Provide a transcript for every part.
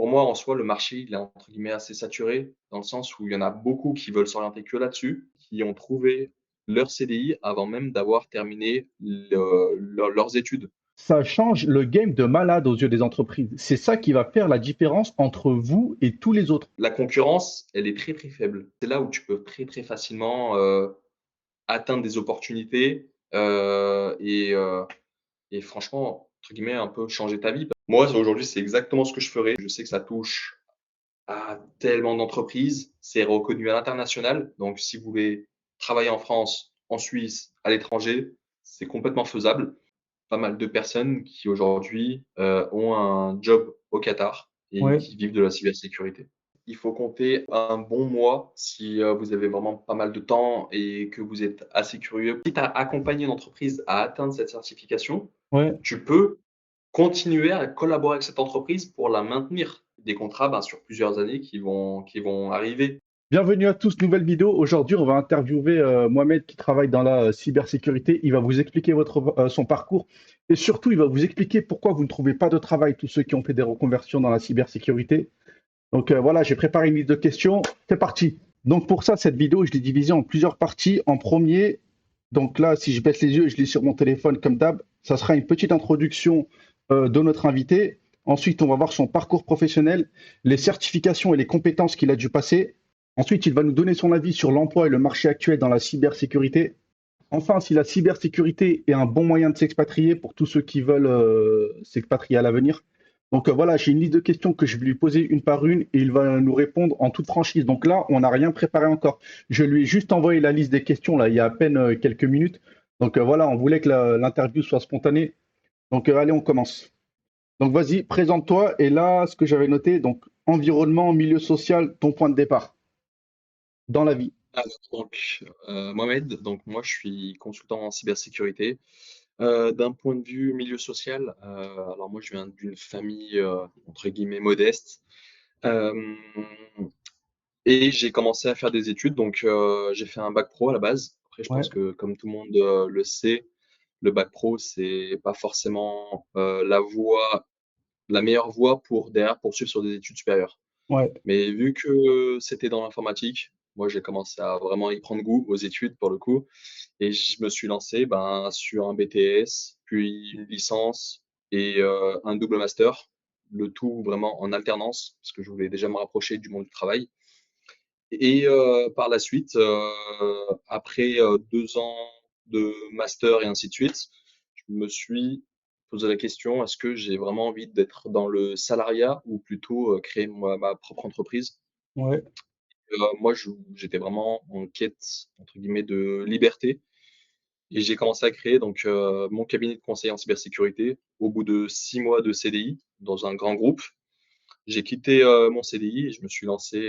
pour moi, en soi, le marché, il est entre guillemets «assez saturé», dans le sens où il y en a beaucoup qui veulent s'orienter que là-dessus, qui ont trouvé leur CDI avant même d'avoir terminé leurs études. Ça change le game de malade aux yeux des entreprises. C'est ça qui va faire la différence entre vous et tous les autres. La concurrence, elle est très, très faible. C'est là où tu peux très, très facilement, atteindre des opportunités, et franchement, entre guillemets, un peu changer ta vie. Moi, aujourd'hui, c'est exactement ce que je ferais. Je sais que ça touche à tellement d'entreprises, c'est reconnu à l'international. Donc, si vous voulez travailler en France, en Suisse, à l'étranger, c'est complètement faisable. Pas mal de personnes qui aujourd'hui ont un job au Qatar et Ouais. qui vivent de la cybersécurité. Il faut compter un bon mois si vous avez vraiment pas mal de temps et que vous êtes assez curieux. Si tu as accompagné une entreprise à atteindre cette certification, Ouais. tu peux continuer à collaborer avec cette entreprise pour la maintenir. Des contrats sur plusieurs années qui vont arriver. Bienvenue à tous, nouvelle vidéo. Aujourd'hui, on va interviewer Mohamed qui travaille dans la cybersécurité. Il va vous expliquer son parcours et surtout, il va vous expliquer pourquoi vous ne trouvez pas de travail, tous ceux qui ont fait des reconversions dans la cybersécurité. Donc voilà, j'ai préparé une liste de questions. C'est parti. Donc pour ça, cette vidéo, je l'ai divisée en plusieurs parties. En premier, donc là, si je baisse les yeux, je lis sur mon téléphone comme d'hab, ça sera une petite introduction de notre invité. Ensuite, on va voir son parcours professionnel, les certifications et les compétences qu'il a dû passer. Ensuite, il va nous donner son avis sur l'emploi et le marché actuel dans la cybersécurité. Enfin, si la cybersécurité est un bon moyen de s'expatrier pour tous ceux qui veulent s'expatrier à l'avenir. Donc voilà, j'ai une liste de questions que je vais lui poser une par une et il va nous répondre en toute franchise. Donc là, on n'a rien préparé encore. Je lui ai juste envoyé la liste des questions là, il y a à peine quelques minutes. Donc voilà, on voulait que l'interview soit spontanée. Donc allez, on commence. Donc vas-y, présente-toi. Et là, ce que j'avais noté, donc environnement, milieu social, ton point de départ dans la vie. Alors donc, Mohamed, donc moi je suis consultant en cybersécurité. D'un point de vue milieu social, alors moi je viens d'une famille, entre guillemets «modeste», hem et j'ai commencé à faire des études donc j'ai fait un bac pro à la base. Après je pense Ouais, que comme tout le monde, le sait, le bac pro c'est pas forcément, la meilleure voie pour derrière poursuivre sur des études supérieures. ouais, Mais vu que c'était dans l'informatique, moi j'ai commencé à vraiment y prendre goût aux études pour le coup et je me suis lancé, sur un BTS, puis une licence et un double master, le tout vraiment en alternance parce que je voulais déjà me rapprocher du monde du travail et par la suite, après, 2 ans de master et ainsi de suite, je me suis posé la question: «Est-ce que j'ai vraiment envie d'être dans le salariat ou plutôt, créer moi ma propre entreprise?» ouais, Moi j'étais vraiment en quête entre guillemets «de liberté» et j'ai commencé à créer donc mon cabinet de conseil en cybersécurité au bout de 6 mois de CDI dans un grand groupe. J'ai quitté, mon CDI et je me suis lancé,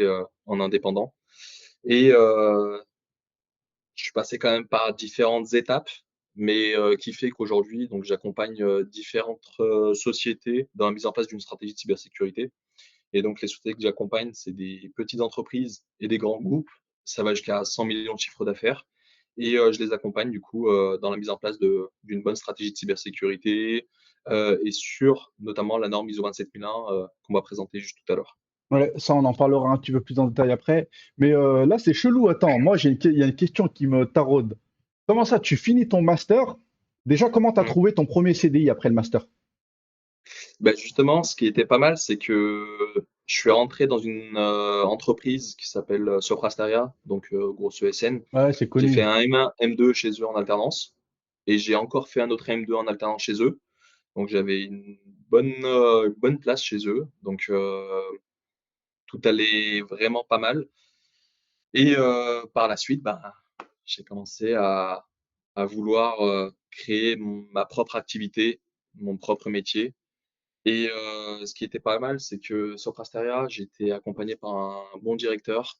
en indépendant et je suis passé quand même par différentes étapes, mais qui fait qu'aujourd'hui donc j'accompagne, différentes, sociétés dans la mise en place d'une stratégie de cybersécurité et donc les sociétés que j'accompagne, c'est des petites entreprises et des grands groupes. Ça va jusqu'à 100 millions de chiffre d'affaires et je les accompagne du coup, dans la mise en place d'une bonne stratégie de cybersécurité, et sur notamment la norme ISO 27001, qu'on va présenter juste tout à l'heure. ouais. Ça, on en parlera un petit peu plus en détail après. Mais là, c'est chelou. Attends, moi, il y a une question qui me taraude. Comment ça, tu finis ton master? Déjà, comment tu as Mmh. trouvé ton premier CDI après le master? Justement, ce qui était pas mal, c'est que je suis rentré dans une, entreprise qui s'appelle, Soprasteria, donc grosse ESN. Ouais, c'est J'ai fait connu. un M1, M2 chez eux en alternance et j'ai encore fait un autre M2 en alternance chez eux. Donc j'avais une bonne place chez eux, donc tout allait vraiment pas mal et par la suite, j'ai commencé à vouloir, créer ma propre activité, mon propre métier et ce qui était pas mal, c'est que sur Prasteria, j'étais accompagné par un bon directeur,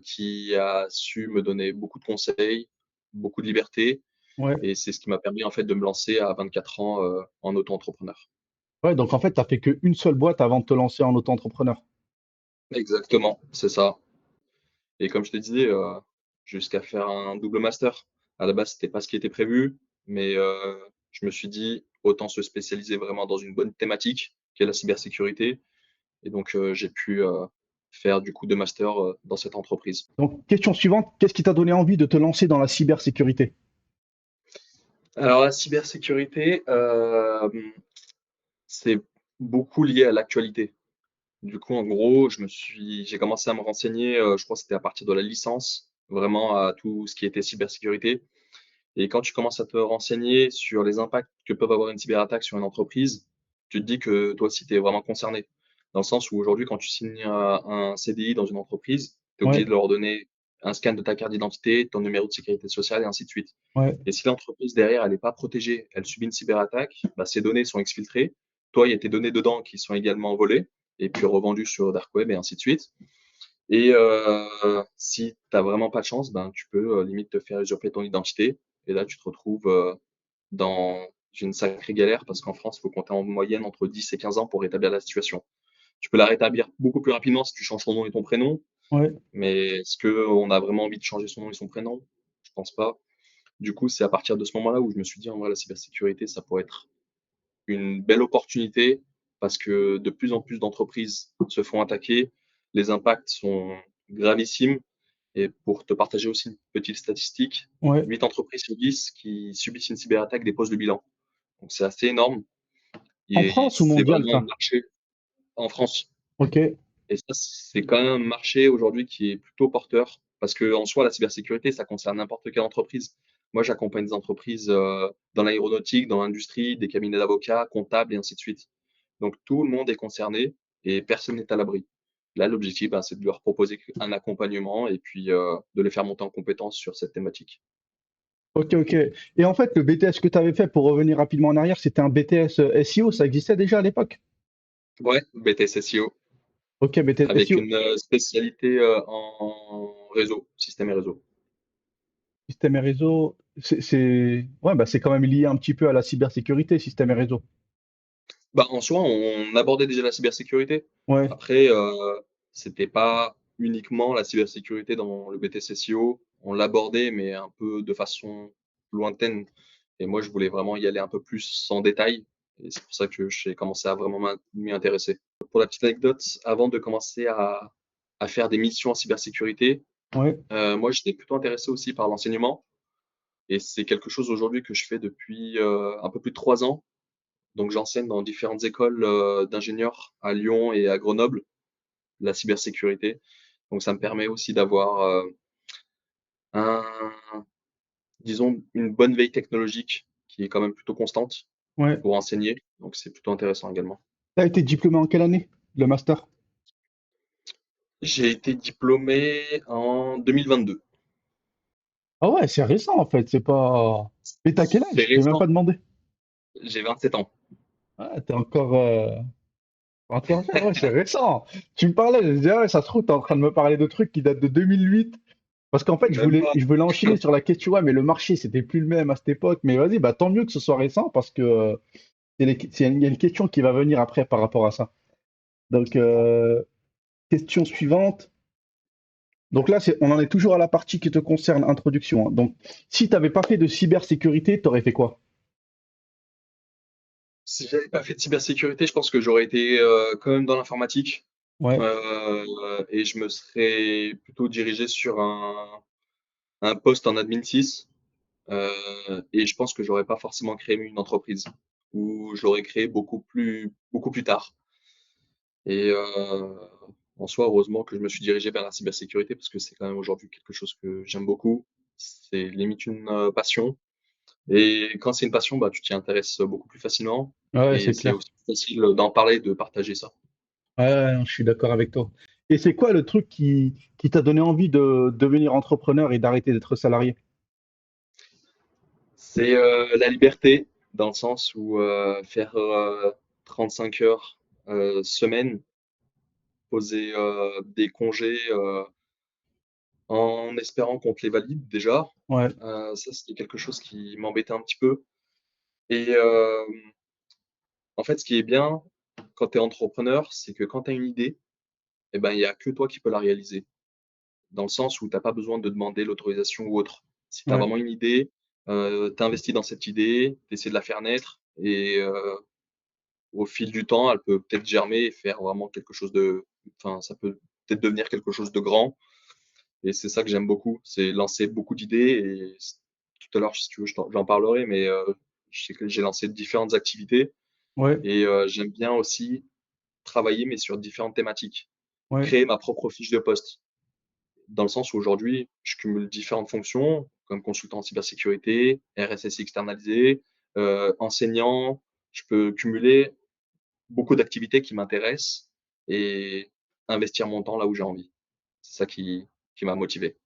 qui a su me donner beaucoup de conseils, beaucoup de liberté Ouais. et c'est ce qui m'a permis en fait de me lancer à 24 ans, en auto-entrepreneur. Ouais, donc en fait, tu as fait qu'une seule boîte avant de te lancer en auto-entrepreneur. Exactement, c'est ça et comme je te disais, jusqu'à faire un double master. À la base, c'était pas ce qui était prévu, mais je me suis dit: «Autant se spécialiser vraiment dans une bonne thématique qui est la cybersécurité» Et donc, j'ai pu faire du coup 2 masters dans cette entreprise. Donc, question suivante, qu'est-ce qui t'a donné envie de te lancer dans la cybersécurité? Alors la cybersécurité, c'est beaucoup lié à l'actualité. Du coup, en gros, j'ai commencé à me renseigner, je crois que c'était à partir de la licence, vraiment à tout ce qui était cybersécurité. Et quand tu commences à te renseigner sur les impacts que peuvent avoir une cyberattaque sur une entreprise, tu te dis que toi aussi, tu es vraiment concerné. Dans le sens où aujourd'hui, quand tu signes un CDI dans une entreprise, tu es obligé Ouais, de leur donner un scan de ta carte d'identité, ton numéro de sécurité sociale et ainsi de suite. ouais, Et si l'entreprise derrière, elle n'est pas protégée, elle subit une cyberattaque, bah, ces données sont exfiltrées. Toi, il y a tes données dedans qui sont également volées et puis revendues sur Dark Web et ainsi de suite. Et si tu as vraiment pas de chance, ben, tu peux limite te faire usurper ton identité. Et là, tu te retrouves dans une sacrée galère parce qu'en France, il faut compter en moyenne entre 10 et 15 ans pour rétablir la situation. Tu peux la rétablir beaucoup plus rapidement si tu changes ton nom et ton prénom, ouais. mais est-ce qu'on a vraiment envie de changer son nom et son prénom? Je pense pas. Du coup, c'est à partir de ce moment-là où je me suis dit, en vrai, la cybersécurité, ça pourrait être une belle opportunité parce que de plus en plus d'entreprises se font attaquer. Les impacts sont gravissimes. Et pour te partager aussi une petite statistique, Ouais. 8 entreprises sur 10 qui subissent une cyberattaque déposent le bilan. Donc c'est assez énorme En et France ou c'est mondial, vraiment un ça? marché en France. Ok, Et ça, c'est quand même un marché aujourd'hui qui est plutôt porteur parce que en soi, la cybersécurité, ça concerne n'importe quelle entreprise. Moi, j'accompagne des entreprises dans l'aéronautique, dans l'industrie, des cabinets d'avocats, comptables et ainsi de suite. Donc tout le monde est concerné et personne n'est à l'abri. Là, l'objectif, ben, c'est de leur proposer un accompagnement et puis de les faire monter en compétence sur cette thématique. ok, ok. Et en fait, le BTS que tu avais fait, pour revenir rapidement en arrière, c'était un BTS SEO, ça existait déjà à l'époque? Ouais, BTS SEO Ok, BTS avec SEO, une spécialité en réseau, système et réseau. système et réseau, ouais, bah, c'est quand même lié un petit peu à la cybersécurité, système et réseau. Bah, en soi, on abordait déjà la cybersécurité. Ouais, Après, c'était pas uniquement la cybersécurité dans le BTS SEO. On l'abordait, mais un peu de façon lointaine. Et moi, je voulais vraiment y aller un peu plus en détail. Et c'est pour ça que j'ai commencé à vraiment m'y intéresser. Pour la petite anecdote, avant de commencer à faire des missions en cybersécurité, ouais, moi, j'étais plutôt intéressé aussi par l'enseignement. Et c'est quelque chose aujourd'hui que je fais depuis un peu plus de 3 ans. Donc j'enseigne dans différentes écoles d'ingénieurs à Lyon et à Grenoble, la cybersécurité. Donc ça me permet aussi d'avoir un, disons, une bonne veille technologique qui est quand même plutôt constante ouais. pour enseigner. Donc c'est plutôt intéressant également. Tu as été diplômé en quelle année, le master? J'ai été diplômé en 2022. Ah ouais, c'est récent en fait, c'est pas. Mais t'as quel C'est âge? Je t'ai même récent, pas demandé. j'ai 27 ans. Ah, t'es encore, encore jeune, ouais, c'est récent. Tu me parlais, je disais, ah ouais, ça se trouve, t'es en train de me parler de trucs qui datent de 2008. Parce qu'en fait, Même pas. je voulais enchaîner sur la question, ouais, mais le marché, c'était plus le même à cette époque. Mais vas-y, bah tant mieux que ce soit récent parce que il y a une question qui va venir après par rapport à ça. Donc, question suivante. Donc là, on en est toujours à la partie qui te concerne, introduction, hein. Donc, si tu n'avais pas fait de cybersécurité, tu aurais fait quoi? Si j'avais pas fait de cybersécurité, je pense que j'aurais été quand même dans l'informatique. Ouais, Et je me serais plutôt dirigé sur un poste en admin 6. Et je pense que j'aurais pas forcément créé une entreprise ou je l'aurais créé beaucoup plus tard. Et en soi, heureusement que je me suis dirigé vers la cybersécurité parce que c'est quand même aujourd'hui quelque chose que j'aime beaucoup. C'est limite une passion. Et quand c'est une passion, bah, tu t'y intéresses beaucoup plus facilement ouais, et c'est c'est clair. aussi plus facile d'en parler, de partager ça. Ouais, non, je suis d'accord avec toi. Et c'est quoi le truc qui t'a donné envie de devenir entrepreneur et d'arrêter d'être salarié? C'est la liberté dans le sens où faire 35 heures semaine, poser des congés en espérant qu'on te les valide déjà. Ouais, Ça, c'était quelque chose qui m'embêtait un petit peu. Et en fait, ce qui est bien quand tu es entrepreneur, c'est que quand tu as une idée, eh ben, il n'y a que toi qui peux la réaliser. Dans le sens où tu as pas besoin de demander l'autorisation ou autre. Si tu as ouais. vraiment une idée, tu investis dans cette idée, tu essaies de la faire naître et au fil du temps, elle peut peut-être germer et faire vraiment quelque chose de, enfin, ça peut peut-être devenir quelque chose de grand. Et c'est ça que j'aime beaucoup, c'est lancer beaucoup d'idées. Et tout à l'heure, si tu veux, j'en parlerai, mais je sais que j'ai lancé différentes activités Ouais, et j'aime bien aussi travailler, mais sur différentes thématiques. ouais. Créer ma propre fiche de poste, dans le sens où aujourd'hui, je cumule différentes fonctions, comme consultant en cybersécurité, RSSI externalisé, enseignant. Je peux cumuler beaucoup d'activités qui m'intéressent et investir mon temps là où j'ai envie. C'est ça qui m'a motivé.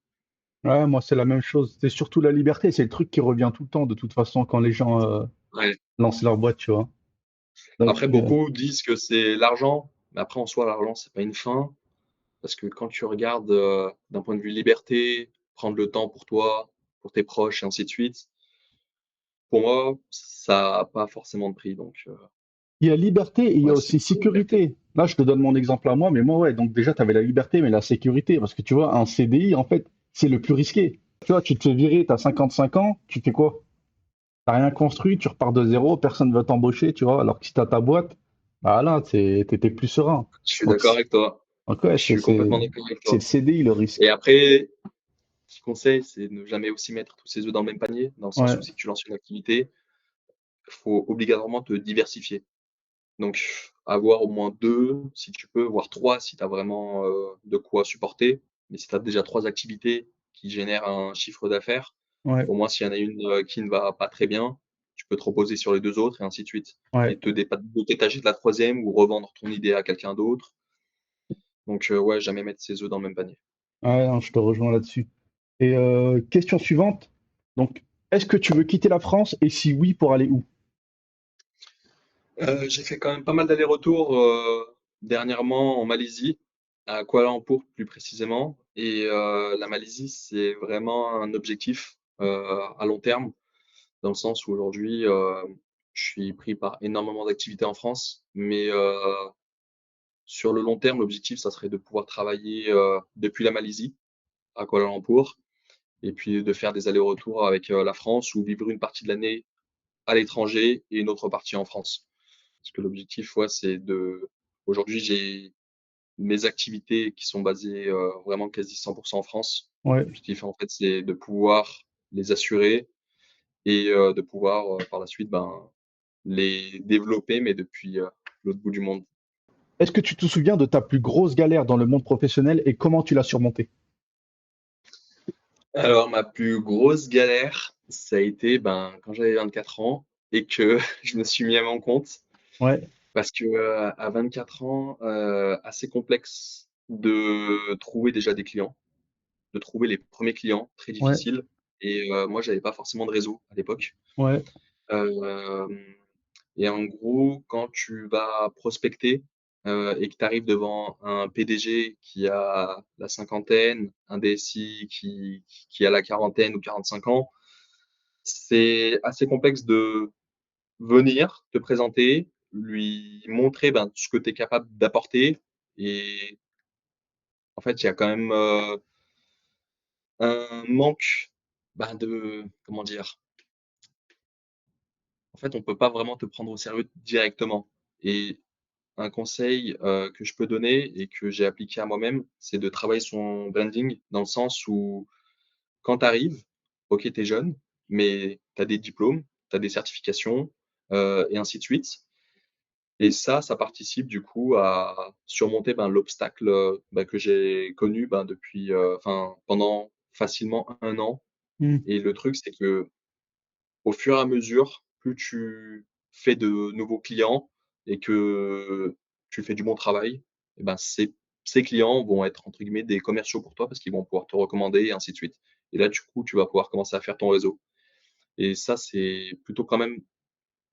Ouais, moi, c'est la même chose. C'est surtout la liberté. C'est le truc qui revient tout le temps, de toute façon, quand les gens Ouais. lancent leur boîte, tu vois. Donc, Après, beaucoup disent que c'est l'argent, mais après, en soi, l'argent, c'est pas une fin, parce que quand tu regardes d'un point de vue liberté, prendre le temps pour toi, pour tes proches, et ainsi de suite, pour moi, ça a pas forcément de prix. Donc, il y a liberté et il y a ouais, c'est aussi plutôt la liberté. sécurité. Là, je te donne mon exemple à moi, mais moi, ouais, donc déjà, tu avais la liberté, mais la sécurité, parce que tu vois, un CDI, en fait, c'est le plus risqué. Tu vois, tu te fais virer, tu as 55 ans, tu fais quoi? T'as rien construit, tu repars de zéro, personne ne veut t'embaucher, tu vois, alors que si tu as ta boîte, bah là, t'étais plus serein. Je suis Donc, d'accord avec toi. ouais, Je suis complètement d'accord avec c'est le toi. CDI le Et risque. après, petit conseil, c'est de ne jamais aussi mettre tous ses œufs dans le même panier, dans le sens où Ouais, si tu lances une activité, il faut obligatoirement te diversifier. Donc, avoir au moins 2, si tu peux, voire 3, si tu as vraiment de quoi supporter. Mais si tu as déjà 3 activités qui génèrent un chiffre d'affaires, ouais, au moins s'il y en a une qui ne va pas très bien, tu peux te reposer sur les 2 autres et ainsi de suite. ouais, Et te détacher de la troisième ou revendre ton idée à quelqu'un d'autre. Donc, ouais, jamais mettre ses œufs dans le même panier. ouais, non, je te rejoins là-dessus. Et question suivante. Donc, est-ce que tu veux quitter la France et si oui, pour aller où? J'ai fait quand même pas mal d'allers-retours dernièrement en Malaisie, à Kuala Lumpur plus précisément. Et la Malaisie, c'est vraiment un objectif à long terme, dans le sens où aujourd'hui, je suis pris par énormément d'activités en France, mais sur le long terme, l'objectif, ça serait de pouvoir travailler depuis la Malaisie à Kuala Lumpur, et puis de faire des allers-retours avec la France ou vivre une partie de l'année à l'étranger et une autre partie en France. Parce que l'objectif, ouais, c'est de. Aujourd'hui, j'ai mes activités qui sont basées vraiment quasi 100% en France. Ouais, L'objectif, en fait, c'est de pouvoir les assurer et de pouvoir par la suite ben, les développer, mais depuis l'autre bout du monde. est-ce que tu te souviens de ta plus grosse galère dans le monde professionnel et comment tu l'as surmontée? Alors, ma plus grosse galère, ça a été ben, quand j'avais 24 ans et que je me suis mis à mon compte. Ouais, Parce que à 24 ans, assez complexe de trouver déjà des clients, de trouver les premiers clients, très ouais, difficile. Et moi, j'avais pas forcément de réseau à l'époque. ouais, Hem et en gros, quand tu vas prospecter et que tu arrives devant un PDG qui a la cinquantaine, un DSI qui a la quarantaine ou 45 ans, c'est assez complexe de venir te présenter, lui montrer, ben, ce que tu es capable d'apporter. Et en fait, il y a quand même, un manque, ben, de comment dire? En fait, on peut pas vraiment te prendre au sérieux directement. Et un conseil, que je peux donner et que j'ai appliqué à moi-même, c'est de travailler son branding dans le sens où quand tu arrives, OK, tu es jeune, mais tu as des diplômes, tu as des certifications, et ainsi de suite. Et ça participe du coup à surmonter, ben, l'obstacle, bah, que j'ai connu, ben, depuis, enfin, pendant facilement 1 an. hmm, Et le truc, c'est que au fur et à mesure, plus tu fais de nouveaux clients et que tu fais du bon travail, et ben, ces clients vont être entre guillemets «des commerciaux» pour toi parce qu'ils vont pouvoir te recommander et ainsi de suite. Et là, du coup, tu vas pouvoir commencer à faire ton réseau. Et ça, c'est plutôt quand même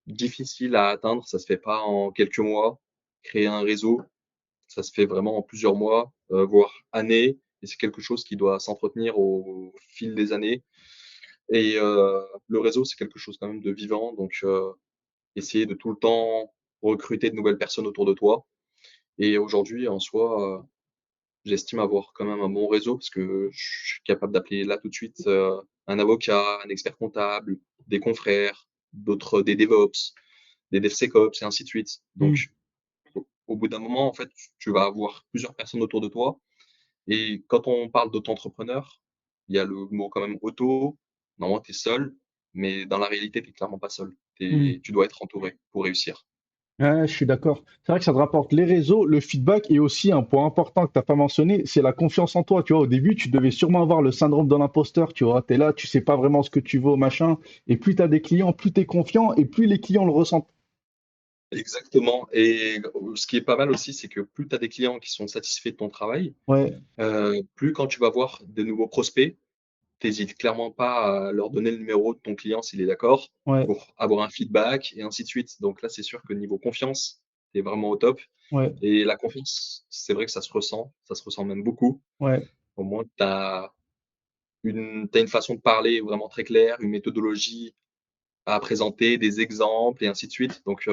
difficile à atteindre, ça se fait pas en quelques mois. Créer un réseau, ça se fait vraiment en plusieurs mois, voire années, et c'est quelque chose qui doit s'entretenir au fil des années. Et le réseau, c'est quelque chose quand même de vivant, donc essayer de tout le temps recruter de nouvelles personnes autour de toi. Et aujourd'hui, en soi, j'estime avoir quand même un bon réseau parce que je suis capable d'appeler là tout de suite, un avocat, un expert comptable, des confrères, d'autres des DevOps. des DevSecOps et ainsi de suite. Hmm. Donc, au bout d'un moment, en fait, tu vas avoir plusieurs personnes autour de toi. Et quand on parle d'auto-entrepreneur, il y a le mot quand même auto. Normalement, tu es seul, mais dans la réalité, tu n'es clairement pas seul. Hmm. Tu dois être entouré pour réussir. Ouais, je suis d'accord. C'est vrai que ça te rapporte les réseaux, le feedback et aussi un point important que tu n'as pas mentionné, c'est la confiance en toi. Tu vois, au début, tu devais sûrement avoir le syndrome de l'imposteur. Tu vois, tu es là, tu sais pas vraiment ce que tu vaux, machin. Et plus tu as des clients, plus tu es confiant et plus les clients le ressentent. Exactement. Et ce qui est pas mal aussi, c'est que plus tu as des clients qui sont satisfaits de ton travail, Ouais, plus quand tu vas voir de nouveaux prospects, t'hésites clairement pas à leur donner le numéro de ton client s'il est d'accord, ouais, pour avoir un feedback et ainsi de suite. Donc là, c'est sûr que niveau confiance, tu es vraiment au top. ouais, Et la confiance, c'est vrai que ça se ressent même beaucoup. ouais. Au moins, t'as une façon de parler vraiment très claire, une méthodologie à présenter, des exemples et ainsi de suite. Donc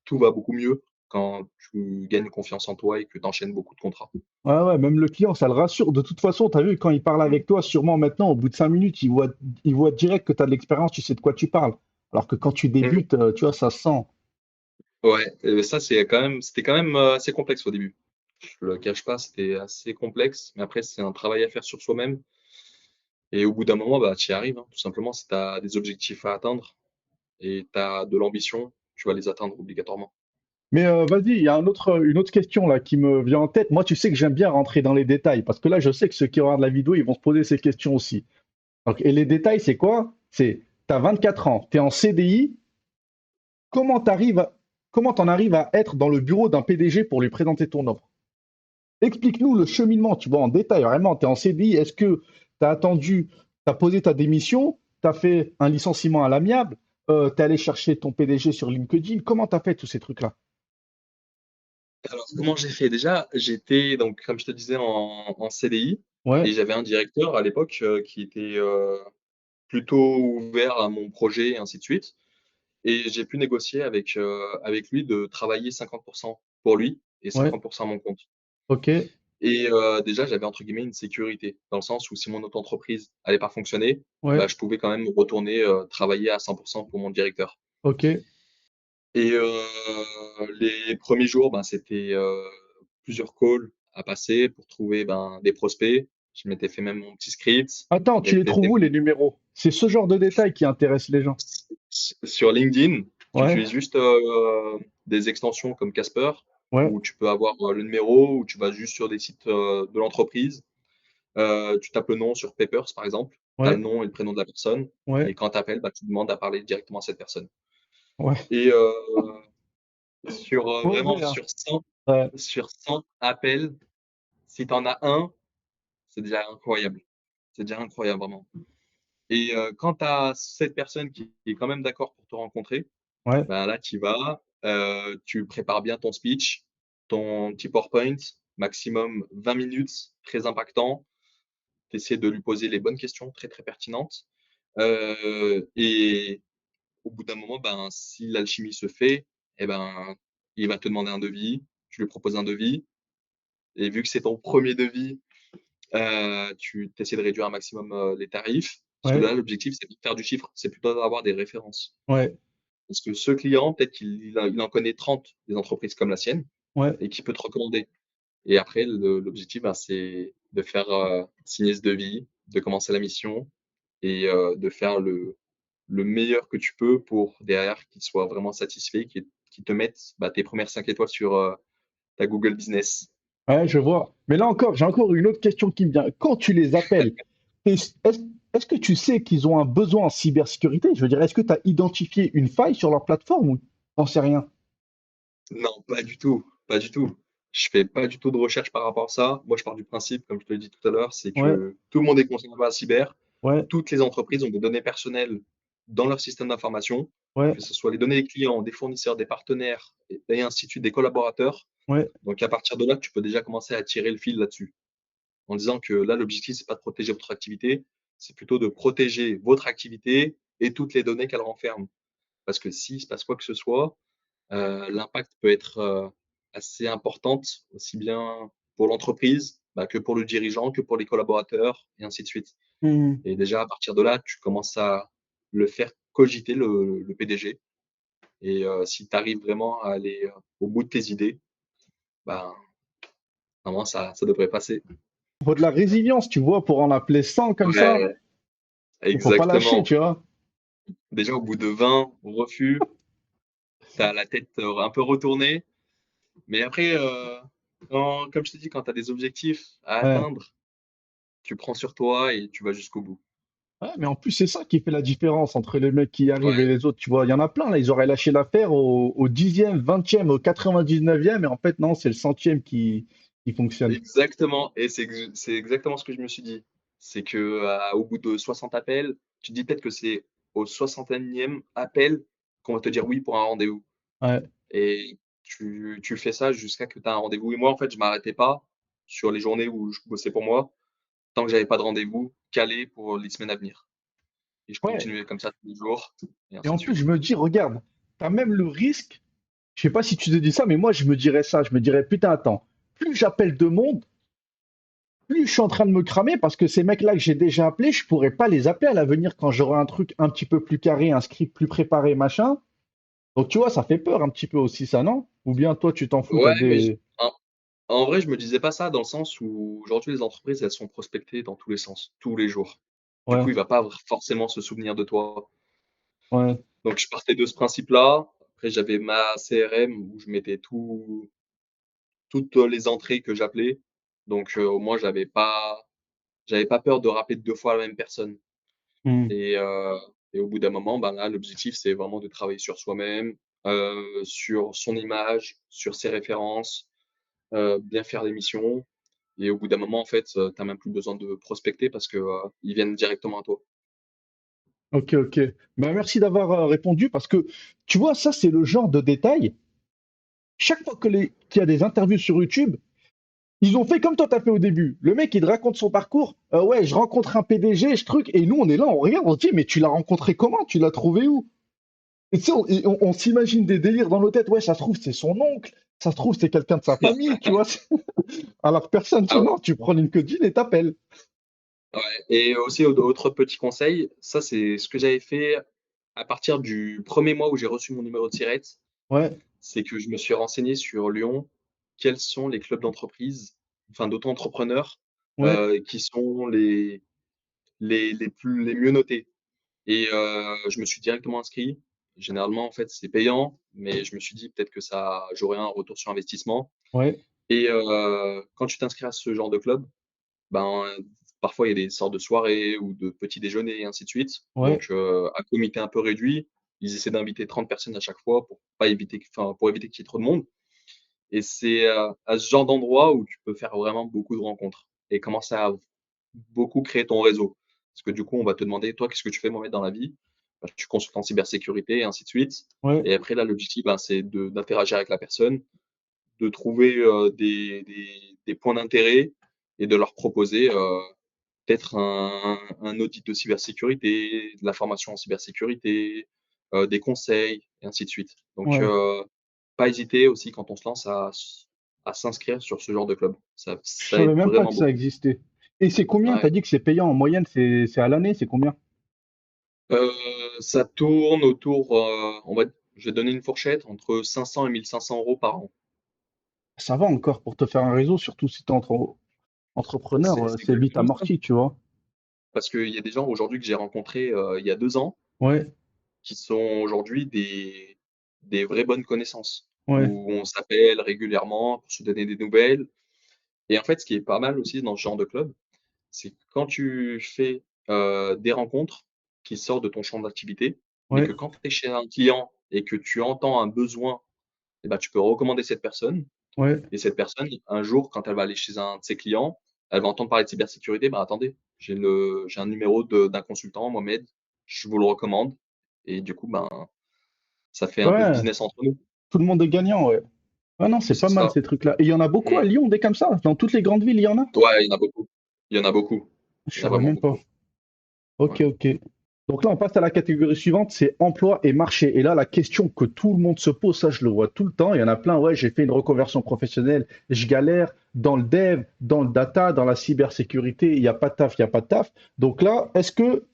tout va beaucoup mieux quand tu gagnes confiance en toi et que tu enchaînes beaucoup de contrats. Ouais, ouais, même le client, ça le rassure. De toute façon, tu as vu, quand il parle avec toi, sûrement maintenant, au bout de 5 minutes, il voit direct que tu as de l'expérience, tu sais de quoi tu parles. Alors que quand tu Mhm. débutes, tu vois, ça se sent. Ouais, ça c'était quand même assez complexe au début. Je le cache pas, c'était assez complexe, mais après c'est un travail à faire sur soi-même. Et au bout d'un moment, bah, tu y arrives, hein. Tout simplement, si tu as des objectifs à atteindre et tu as de l'ambition, tu vas les atteindre obligatoirement. Mais vas-y, il y a une autre question là qui me vient en tête. Moi, tu sais que j'aime bien rentrer dans les détails parce que là, je sais que ceux qui regardent la vidéo, ils vont se poser ces questions aussi. Donc, et les détails, c'est quoi? C'est, tu as 24 ans, tu es en CDI, comment t'en arrives à être dans le bureau d'un PDG pour lui présenter ton offre? Explique-nous le cheminement, tu vois, en détail, vraiment, tu es en CDI, est-ce que tu as attendu, tu as posé ta démission, tu as fait un licenciement à l'amiable, tu es allé chercher ton PDG sur LinkedIn, comment tu as fait tous ces trucs-là? Alors, comment j'ai fait? Déjà, j'étais donc, comme je te disais, en CDI et Ouais, j'avais un directeur à l'époque qui était plutôt ouvert à mon projet et ainsi de suite. Et j'ai pu négocier avec lui de travailler 50% pour lui et ouais, 50% à mon compte. ok, Et déjà, j'avais entre guillemets une sécurité, dans le sens où si mon auto-entreprise allait pas fonctionner, bah, ouais, je pouvais quand même retourner travailler à 100% pour mon directeur. ok. Et les premiers jours, ben, c'était plusieurs calls à passer pour trouver ben, des prospects. Je m'étais fait même mon petit script Attends, tu avec les des trouves où les numéros? C'est ce genre de détails qui intéresse les gens. sur LinkedIn, tu Ouais, utilises juste des extensions comme Casper, ouais, où tu peux avoir le numéro, où tu vas juste sur des sites de l'entreprise. Tu tapes le nom sur Papers, par exemple. Tu as le ouais, nom et le prénom de la personne. ouais, Et quand tu appelles, bah, tu demandes à parler directement à cette personne. ouais. Et sur vraiment Mauvais, hein. Ouais, sur 100 appels, si tu en as un, c'est déjà incroyable. C'est déjà incroyable, vraiment. Et quand tu as cette personne qui est quand même d'accord pour te rencontrer, ouais, ben là, tu y vas, tu prépares bien ton speech, ton petit PowerPoint, maximum 20 minutes, très impactant. Tu essaies de lui poser les bonnes questions, très, très pertinentes. Et au bout d'un moment, ben, si l'alchimie se fait, eh ben, il va te demander un devis, tu lui proposes un devis. Et vu que c'est ton premier devis, tu essaies de réduire un maximum les tarifs. Parce que ouais, là, l'objectif, c'est pas de faire du chiffre, c'est plutôt d'avoir des références. ouais, Parce que ce client, peut-être qu'il en connaît 30 des entreprises comme la sienne ouais. et qui peut te recommander. Et après, l'objectif, ben, c'est de faire signer ce devis, de commencer la mission et de faire le meilleur que tu peux pour derrière qu'il soit vraiment satisfait, qu'il te mette bah, tes premières 5 étoiles sur ta Google Business. Ouais, je vois. Mais là encore, j'ai encore une autre question qui me vient. Quand tu les appelles, est-ce que tu sais qu'ils ont un besoin en cybersécurité? Je veux dire, est-ce que tu as identifié une faille sur leur plateforme ou t'en sais rien? Non, pas du tout, pas du tout. Je fais pas du tout de recherche par rapport à ça. Moi, je pars du principe, comme je te l'ai dit tout à l'heure, c'est Ouais, que tout le monde est concerné par la cyber. ouais, Toutes les entreprises ont des données personnelles dans leur système d'information, ouais, que ce soit les données des clients, des fournisseurs, des partenaires et ainsi de suite, des collaborateurs. ouais. Donc, à partir de là, tu peux déjà commencer à tirer le fil là-dessus, en disant que là, l'objectif, c'est pas de protéger votre activité, c'est plutôt de protéger votre activité et toutes les données qu'elle renferme. Parce que s'il se passe quoi que ce soit, l'impact peut être assez importante, aussi bien pour l'entreprise bah, que pour le dirigeant, que pour les collaborateurs, et ainsi de suite. Hmm. Et déjà, à partir de là, tu commences à le faire cogiter le PDG. Et si tu arrives vraiment à aller au bout de tes idées, ben, vraiment, ça devrait passer. Il faut de la résilience, tu vois, pour en appeler 100 comme ça. Ouais, Il faut pas lâcher, exactement. tu vois. Déjà, au bout de 20 refus, tu as la tête un peu retournée. Mais après, comme je t'ai dit, quand tu as des objectifs à Ouais. atteindre, tu prends sur toi et tu vas jusqu'au bout. Ouais, mais en plus, c'est ça qui fait la différence entre les mecs qui y arrivent et Ouais, les autres. Tu vois, il y en a plein, là, ils auraient lâché l'affaire au 10e, 20e, au 99e, et en fait, non, c'est le centième qui fonctionne. exactement. Et c'est exactement ce que je me suis dit. C'est que au bout de 60 appels, tu te dis peut-être que c'est au 61e appel qu'on va te dire oui pour un rendez-vous. Ouais. Et tu fais ça jusqu'à que tu as un rendez-vous. Et moi, en fait, je m'arrêtais pas sur les journées où je bossais pour moi, tant que j'avais pas de rendez-vous calé pour les semaines à venir. Et je Ouais. continuais comme ça tous les jours, et Et ainsi en de plus, je suite. me dis, regarde, t'as même le risque, je sais pas si tu te dis ça, mais moi, je me dirais ça, je me dirais, putain, attends, plus j'appelle de monde, plus je suis en train de me cramer parce que ces mecs-là que j'ai déjà appelés, je pourrais pas les appeler à l'avenir quand j'aurai un truc un petit peu plus carré, un script plus préparé, machin. Donc, tu vois, ça fait peur un petit peu aussi, ça, non? Ou bien toi, tu t'en fous, Ouais, t'as mais des. en vrai, je me disais pas ça dans le sens où aujourd'hui les entreprises, elles sont prospectées dans tous les sens, tous les jours. Du coup, Ouais, il va pas forcément se souvenir de toi. ouais. Donc je partais de ce principe-là. Après, j'avais ma CRM où je mettais toutes les entrées que j'appelais. Donc au moins, j'avais pas peur de rappeler 2 fois la même personne. Hmm. Et heu et au bout d'un moment, ben là, l'objectif, c'est vraiment de travailler sur soi-même, sur son image, sur ses références, bien faire les missions. Et au bout d'un moment, en fait, tu même plus besoin de prospecter parce que, ils viennent directement à toi. Ok, ok. Ben, merci d'avoir répondu parce que, tu vois, ça, c'est le genre de détail. Chaque fois qu'il y a des interviews sur YouTube, ils ont fait comme toi, t'as fait au début. Le mec, il te raconte son parcours. Ouais, je rencontre un PDG, je truc. Et nous, on est là, on regarde, on se dit, mais tu l'as rencontré comment? Tu l'as trouvé où? Et tu sais, on s'imagine des délires dans nos têtes. Ouais, ça se trouve, c'est son oncle. Ça se trouve, c'est quelqu'un de sa famille, tu vois. Alors que personne, tu Ah non, tu prends LinkedIn et t'appelles. ouais, et aussi autre petit conseil, ça c'est ce que j'avais fait à partir du premier mois où j'ai reçu mon numéro de SIRET, Ouais, c'est que je me suis renseigné sur Lyon, quels sont les clubs d'entreprise, enfin d'auto-entrepreneurs, ouais, qui sont les mieux notés. Et je me suis directement inscrit. Généralement, en fait, c'est payant, mais je me suis dit peut-être que ça j'aurais un retour sur investissement. ouais, Et quand tu t'inscris à ce genre de club, ben, parfois il y a des sortes de soirées ou de petits déjeuners et ainsi de suite. ouais, Donc à comité un peu réduit, ils essaient d'inviter 30 personnes à chaque fois pour éviter qu'il y ait trop de monde. Et c'est, à ce genre d'endroit où tu peux faire vraiment beaucoup de rencontres et commencer à beaucoup créer ton réseau. Parce que du coup, on va te demander: «Toi, qu'est-ce que tu fais Mohamed dans la vie?» Bah, «Je suis consultant en cybersécurité» et ainsi de suite. ouais, Et après là, l'objectif, ben, c'est d'interagir avec la personne, de trouver, des points d'intérêt et de leur proposer, peut-être un audit de cybersécurité, de la formation en cybersécurité, des conseils et ainsi de suite. Donc ouais. pas hésiter aussi quand on se lance à s'inscrire sur ce genre de club. Je Ça savais aide même pas vraiment que ça beaucoup. existait. Et c'est combien? T'as Ouais. dit que c'est payant en moyenne, c'est à l'année, c'est combien? Heu, Ça tourne autour, je vais donner une fourchette entre 500 et 1 500 € par an. Ça va encore pour te faire un réseau, surtout si t'es entrepreneur, C'est c'est vite exactement ça. amorti, tu vois. Parce qu'il y a des gens aujourd'hui que j'ai rencontrés, il y a 2 ans, Ouais, qui sont aujourd'hui des vraies bonnes connaissances, ouais, où on s'appelle régulièrement pour se donner des nouvelles. Et en fait, ce qui est pas mal aussi dans ce genre de club, c'est que quand tu fais, des rencontres qui sortent de ton champ d'activité, mais ouais, que quand tu es chez un client et que tu entends un besoin, et ben, tu peux recommander cette personne. ouais, Et cette personne, un jour, quand elle va aller chez un de ses clients, elle va entendre parler de cybersécurité: «Bah, attendez, j'ai un numéro d'un consultant, Mohamed, je vous le recommande». Et du coup, ben, ça fait un peu de ouais. business entre nous. Tout le monde est gagnant, ouais. Ah non, c'est C'est pas mal ça. ces trucs-là. Et il y en a beaucoup Mmh. à Lyon, des comme ça. Dans toutes les grandes villes, il y en a. Ouais, il y en a beaucoup. Il y en a beaucoup. Je Il y en a savais vraiment même pas. beaucoup. Ok, Ouais. ok. Donc là, on passe à la catégorie suivante, c'est emploi et marché. Et là, la question que tout le monde se pose, ça, je le vois tout le temps. Il y en a plein. Ouais, j'ai fait une reconversion professionnelle. Je galère dans le dev, dans le data, dans la cybersécurité. Il n'y a pas de taf, il n'y a pas de taf. Donc là, est-ce que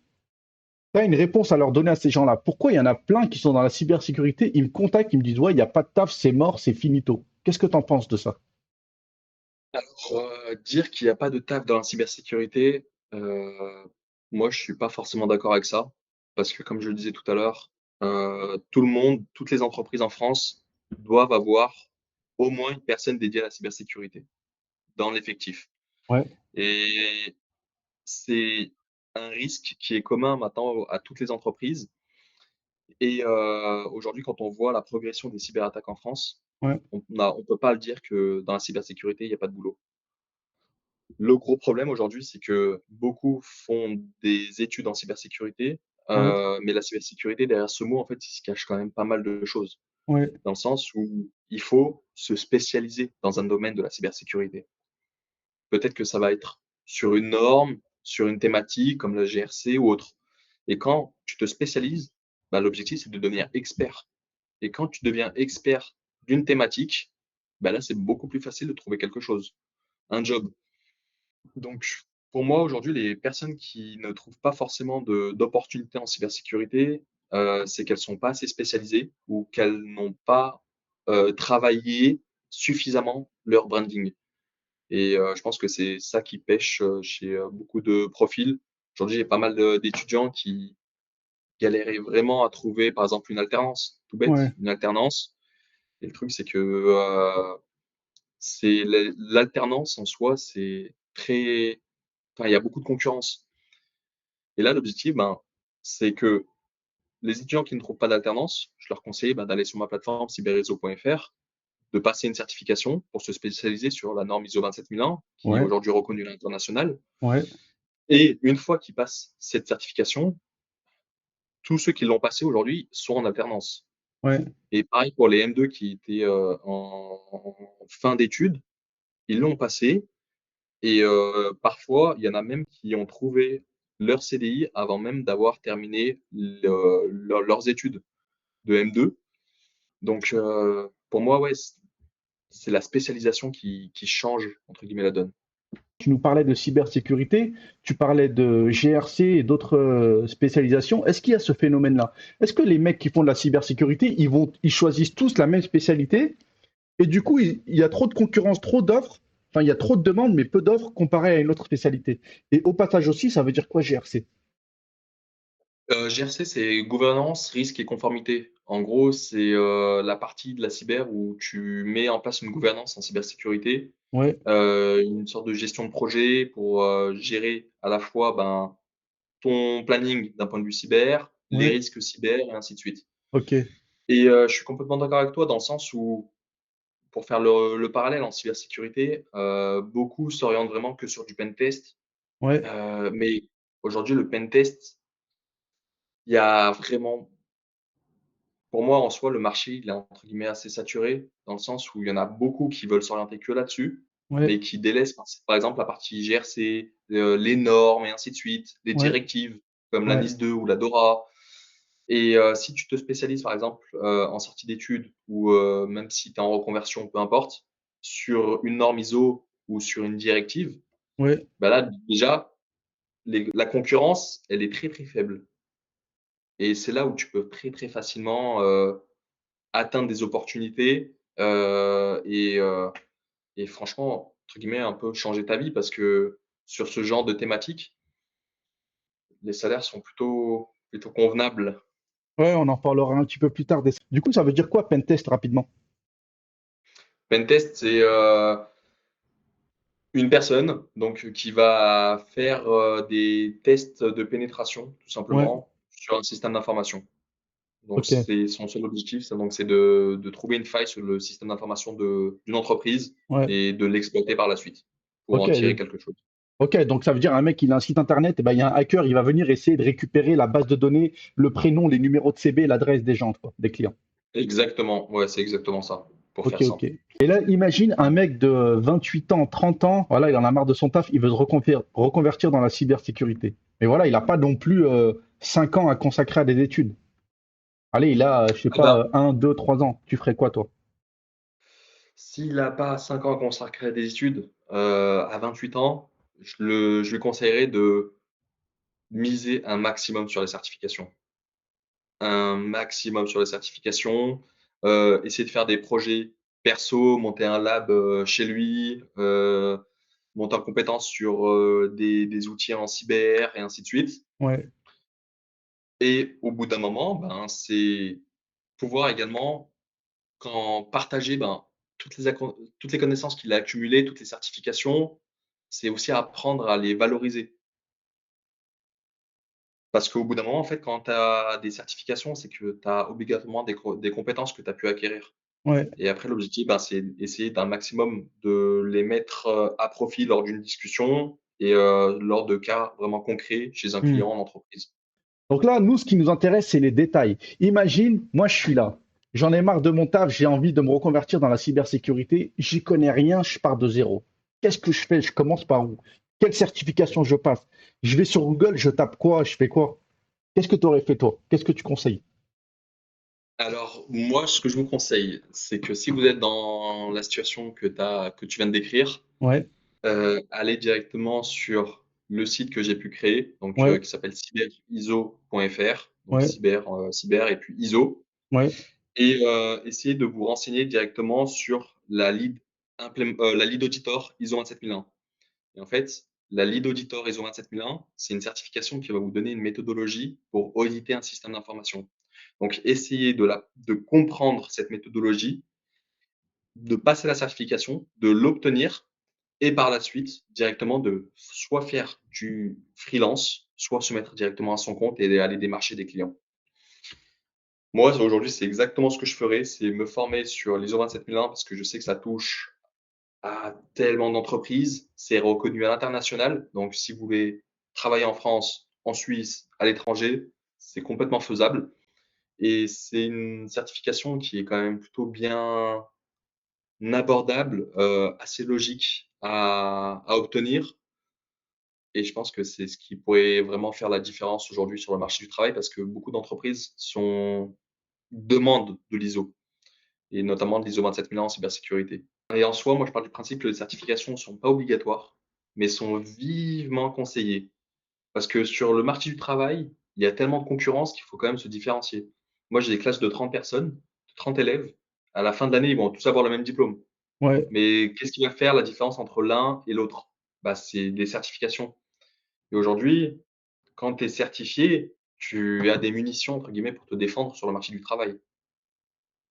tu as une réponse à leur donner à ces gens-là. Pourquoi il y en a plein qui sont dans la cybersécurité, ils me contactent, ils me disent, ouais, il n'y a pas de taf, c'est mort, c'est finito. Qu'est-ce que tu en penses de ça? Dire qu'il y a pas de taf dans la cybersécurité, moi je suis pas forcément d'accord avec ça. Parce que comme je le disais tout à l'heure, tout le monde, toutes les entreprises en France doivent avoir au moins une personne dédiée à la cybersécurité dans l'effectif. Ouais, Et c'est un risque qui est commun maintenant à toutes les entreprises. Et aujourd'hui, quand on voit la progression des cyberattaques en France, ouais, on peut pas le dire que dans la cybersécurité, il y a pas de boulot. Le gros problème aujourd'hui, c'est que beaucoup font des études en cybersécurité, ouais, mais la cybersécurité, derrière ce mot, en fait, il se cache quand même pas mal de choses. ouais, Dans le sens où il faut se spécialiser dans un domaine de la cybersécurité. Peut-être que ça va être sur une norme, sur une thématique comme la GRC ou autre. Et quand tu te spécialises, bah, l'objectif, c'est de devenir expert. Et quand tu deviens expert d'une thématique, bah là, c'est beaucoup plus facile de trouver quelque chose, un job. Donc, pour moi, aujourd'hui, les personnes qui ne trouvent pas forcément d'opportunités en cybersécurité, c'est qu'elles sont pas assez spécialisées ou qu'elles n'ont pas travaillé suffisamment leur branding. Et je pense que c'est ça qui pêche chez beaucoup de profils. Aujourd'hui, j'ai pas mal d'étudiants qui galéraient vraiment à trouver, par exemple, une alternance, tout bête, ouais, une alternance. Et le truc, c'est que c'est l'alternance en soi, c'est très, enfin, il y a beaucoup de concurrence. Et là, l'objectif, ben, c'est que les étudiants qui ne trouvent pas d'alternance, je leur conseille ben, d'aller sur ma plateforme cyberreseau.fr, de passer une certification pour se spécialiser sur la norme ISO 27001, qui est ouais, aujourd'hui reconnue à l'international. ouais, Et une fois qu'ils passent cette certification, tous ceux qui l'ont passée aujourd'hui sont en alternance. ouais, Et pareil pour les M2 qui étaient en fin d'études, ils l'ont passé. Et parfois, il y en a même qui ont trouvé leur CDI avant même d'avoir terminé leurs études de M2. Donc, pour moi, ouais, c'est la spécialisation qui change, entre guillemets, la donne. tu nous parlais de cybersécurité, tu parlais de GRC et d'autres spécialisations. Est-ce qu'il y a ce phénomène-là? Est-ce que les mecs qui font de la cybersécurité, ils choisissent tous la même spécialité et du coup, il y a trop de concurrence, trop d'offres, enfin, il y a trop de demandes, mais peu d'offres comparé à une autre spécialité. Et au passage aussi, ça veut dire quoi GRC? GRC, c'est gouvernance, risque et conformité. En gros, c'est la partie de la cyber où tu mets en place une gouvernance en cybersécurité, Ouais, une sorte de gestion de projet pour gérer à la fois ben, ton planning d'un point de vue cyber, les ouais, risques cyber et ainsi de suite. ok, Et je suis complètement d'accord avec toi dans le sens où, pour faire le parallèle en cybersécurité, beaucoup s'orientent vraiment que sur du pen test. ouais, Mais aujourd'hui, le pen test, il y a vraiment, pour moi, en soi, le marché, il est entre guillemets assez saturé, dans le sens où il y en a beaucoup qui veulent s'orienter que là-dessus, ouais, mais qui délaissent par exemple la partie GRC, les normes et ainsi de suite, les ouais, directives comme la ouais, NIS 2 ou la DORA. Et si tu te spécialises, par exemple, en sortie d'études ou même si tu es en reconversion, peu importe, sur une norme ISO ou sur une directive, ouais. bah là, déjà, la concurrence, elle est très, très faible. Et c'est là où tu peux très, très facilement atteindre des opportunités et franchement, entre guillemets, un peu changer ta vie parce que sur ce genre de thématique, les salaires sont plutôt convenables. Ouais, on en parlera un petit peu plus tard. Du coup, ça veut dire quoi, pentest, rapidement? Pentest, c'est une personne donc qui va faire des tests de pénétration, tout Ouais, simplement, sur un système d'information. Donc, ok, c'est son seul objectif, c'est de trouver une faille sur le système d'information d'une entreprise ouais, et de l'exploiter par la suite pour ok. en tirer quelque chose. Ok, donc ça veut dire un mec, il a un site internet, et ben, il y a un hacker, il va venir essayer de récupérer la base de données, le prénom, les numéros de CB, l'adresse des gens, quoi, des clients. Exactement, ouais, c'est exactement ça, pour Ok, faire ok. simple. Et là, imagine un mec de 28 ans, 30 ans, voilà, il en a marre de son taf, il veut se reconvertir dans la cybersécurité. Mais voilà, il n'a pas non plus 5 ans à consacrer à des études. Allez, il a, je sais Ah ben, pas, 1, 2, 3 ans. Tu ferais quoi, toi? s'il n'a pas 5 ans à consacrer à des études, à 28 ans, je lui conseillerais miser un maximum sur les certifications. Un maximum sur les certifications, essayer de faire des projets perso, monter un lab, chez lui, monter en compétence sur, des outils en cyber et ainsi de suite. Ouais, Et au bout d'un moment, ben, c'est pouvoir également quand partager, ben, toutes les connaissances qu'il a accumulées, toutes les certifications, c'est aussi apprendre à les valoriser. Parce qu'au bout d'un moment, en fait, quand tu as des certifications, c'est que tu as obligatoirement des compétences que tu as pu acquérir. ouais. Et après, l'objectif, ben, c'est essayer d'un maximum de les mettre, à profit lors d'une discussion et lors de cas vraiment concrets chez un Hmm. client en entreprise. Donc là, nous, ce qui nous intéresse, c'est les détails. Imagine, moi, je suis là. J'en ai marre de mon taf, j'ai envie de me reconvertir dans la cybersécurité. J'y connais rien, je pars de zéro. Qu'est-ce que je fais? Je commence par où? Quelle certification je passe? Je vais sur Google, je tape quoi? Je fais quoi? Qu'est-ce que tu aurais fait toi? Qu'est-ce que tu conseilles? Alors moi, ce que je vous conseille, c'est que si vous êtes dans la situation que tu viens de décrire, Ouais, allez directement sur le site que j'ai pu créer, donc ouais, qui s'appelle cyberiso.fr, donc ouais, cyber et puis ISO. ouais, Et essayez de vous renseigner directement sur la lead auditor ISO 27001. Et en fait, la lead auditor ISO 27001, c'est une certification qui va vous donner une méthodologie pour auditer un système d'information. Donc, essayez de comprendre cette méthodologie, de passer la certification, de l'obtenir et par la suite, directement de soit faire du freelance, soit se mettre directement à son compte et aller démarcher des clients. Moi, aujourd'hui, c'est exactement ce que je ferais, c'est me former sur l'ISO 27001 parce que je sais que ça touche à tellement d'entreprises, c'est reconnu à l'international. Donc, si vous voulez travailler en France, en Suisse, à l'étranger, c'est complètement faisable. Et c'est une certification qui est quand même plutôt bien abordable, assez logique à obtenir. Et je pense que c'est ce qui pourrait vraiment faire la différence aujourd'hui sur le marché du travail parce que beaucoup d'entreprises demandent de l'ISO. Et notamment de l'ISO 27001 en cybersécurité. Et en soi, moi, je pars du principe que les certifications ne sont pas obligatoires, mais sont vivement conseillées. Parce que sur le marché du travail, il y a tellement de concurrence qu'il faut quand même se différencier. Moi, j'ai des classes de 30 personnes, de 30 élèves. À la fin de l'année, ils vont tous avoir le même diplôme. ouais. Mais qu'est-ce qui va faire la différence entre l'un et l'autre? Bah, c'est des certifications. Et aujourd'hui, quand tu es certifié, tu as des munitions, entre guillemets, pour te défendre sur le marché du travail.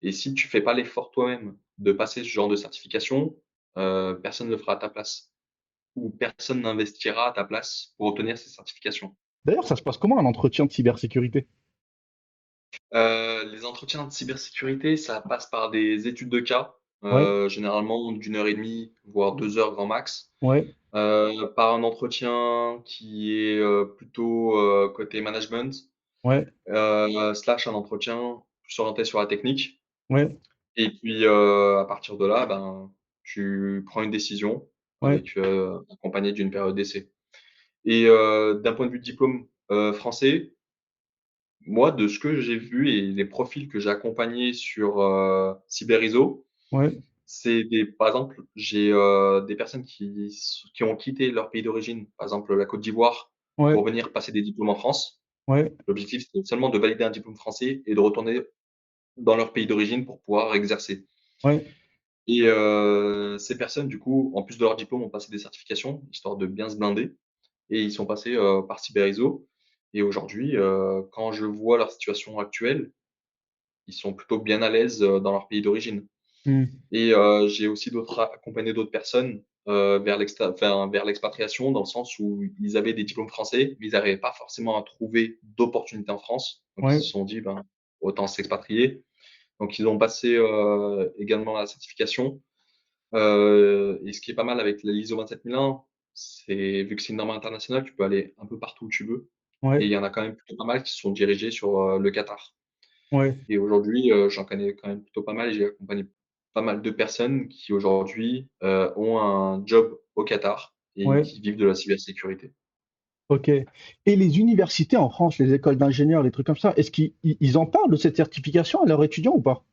Et si tu fais pas l'effort toi-même de passer ce genre de certification, personne ne le fera à ta place ou personne n'investira à ta place pour obtenir ces certifications. D'ailleurs, ça se passe comment un entretien de cybersécurité? Les entretiens de cybersécurité, ça passe par des études de cas, Ouais, généralement d'une heure et demie, voire 2 heures grand max, ouais, par un entretien qui est, plutôt, côté management, ouais, slash un entretien plus orienté sur la technique. ouais, Et puis, à partir de là, ben, tu prends une décision ouais, avec, accompagnée d'une période d'essai. Et d'un point de vue diplôme, français, moi, de ce que j'ai vu et les profils que j'ai accompagnés sur, Cyberiso, ouais, c'est des par exemple, j'ai, des personnes qui ont quitté leur pays d'origine, par exemple la Côte d'Ivoire, ouais, pour venir passer des diplômes en France. ouais, L'objectif, c'était seulement de valider un diplôme français et de retourner dans leur pays d'origine pour pouvoir exercer. ouais, Et ces personnes, du coup, en plus de leur diplôme, ont passé des certifications, histoire de bien se blinder et ils sont passés, par Cyberiso et aujourd'hui, quand je vois leur situation actuelle, ils sont plutôt bien à l'aise, dans leur pays d'origine hmm, et j'ai aussi accompagné d'autres personnes, vers l'expatriation dans le sens où ils avaient des diplômes français, mais ils n'arrivaient pas forcément à trouver d'opportunités en France. Donc ils ouais, se sont dit: «Ben, autant s'expatrier». Donc ils ont passé, également la certification. Et ce qui est pas mal avec l'ISO 27001, c'est vu que c'est une norme internationale, tu peux aller un peu partout où tu veux et ouais, il y en a quand même plutôt pas mal qui sont dirigés sur, le Qatar. ouais, Et aujourd'hui, j'en connais quand même plutôt pas mal et j'ai accompagné pas mal de personnes qui aujourd'hui, ont un job au Qatar et ouais. qui vivent de la cybersécurité. Ok. Et les universités en France, les écoles d'ingénieurs, les trucs comme ça, est-ce qu'ils en parlent de cette certification à leurs étudiants ou pas?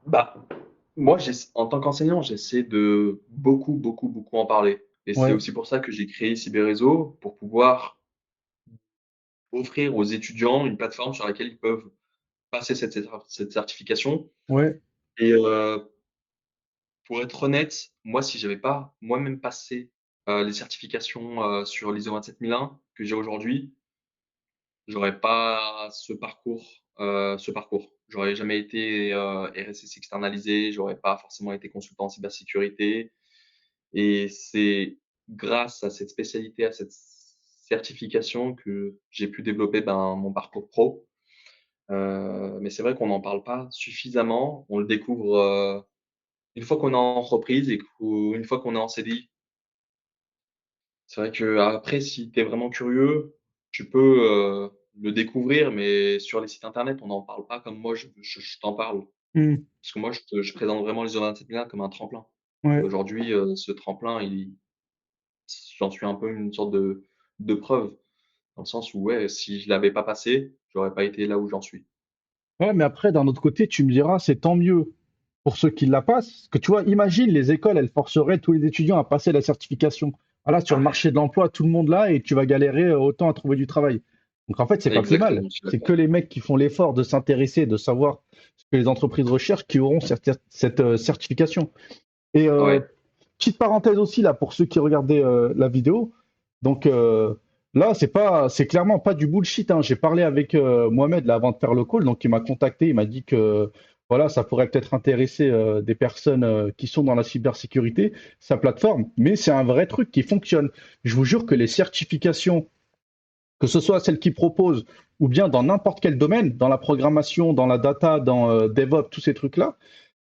Bah, moi, en tant qu'enseignant, j'essaie de beaucoup, beaucoup, beaucoup en parler. Et c'est Ouais, aussi pour ça que j'ai créé Cyberréseau, pour pouvoir offrir aux étudiants une plateforme sur laquelle ils peuvent passer cette certification. ouais. Et pour être honnête, moi, si j'avais pas moi-même passé les certifications sur l'ISO 27001 que j'ai aujourd'hui, j'aurais pas ce parcours. J'aurais jamais été RSSI externalisé, j'aurais pas forcément été consultant en cybersécurité. Et c'est grâce à cette spécialité, à cette certification que j'ai pu développer mon parcours pro. Mais c'est vrai qu'on n'en parle pas suffisamment. On le découvre une fois qu'on est en entreprise et une fois qu'on est en CDI. C'est vrai que après, si tu es vraiment curieux, tu peux le découvrir, mais sur les sites internet, on n'en parle pas comme moi, je t'en parle. Hmm, Parce que moi, je présente vraiment les 27001 comme un tremplin. Et ouais. aujourd'hui, ce tremplin, j'en suis un peu une sorte de preuve, dans le sens où, ouais, si je l'avais pas passé, j'aurais pas été là où j'en suis. Ouais, mais après, d'un autre côté, tu me diras, c'est tant mieux pour ceux qui la passent. Parce que tu vois, imagine, les écoles, elles forceraient tous les étudiants à passer la certification. Voilà, sur le marché de l'emploi, tout le monde là, et tu vas galérer autant à trouver du travail. Donc en fait, c'est pas plus mal. Exactement, je suis C'est que d'accord. les mecs qui font l'effort de s'intéresser, de savoir ce que les entreprises recherchent, qui auront cette certification. Et Ouais, petite parenthèse aussi là pour ceux qui regardaient la vidéo. Donc là, c'est clairement pas du bullshit, hein. J'ai parlé avec Mohamed là avant de faire le call, donc il m'a contacté, il m'a dit que voilà, ça pourrait peut-être intéresser des personnes qui sont dans la cybersécurité, sa plateforme, mais c'est un vrai truc qui fonctionne. Je vous jure que les certifications, que ce soit celles qui proposent ou bien dans n'importe quel domaine, dans la programmation, dans la data, dans DevOps, tous ces trucs-là,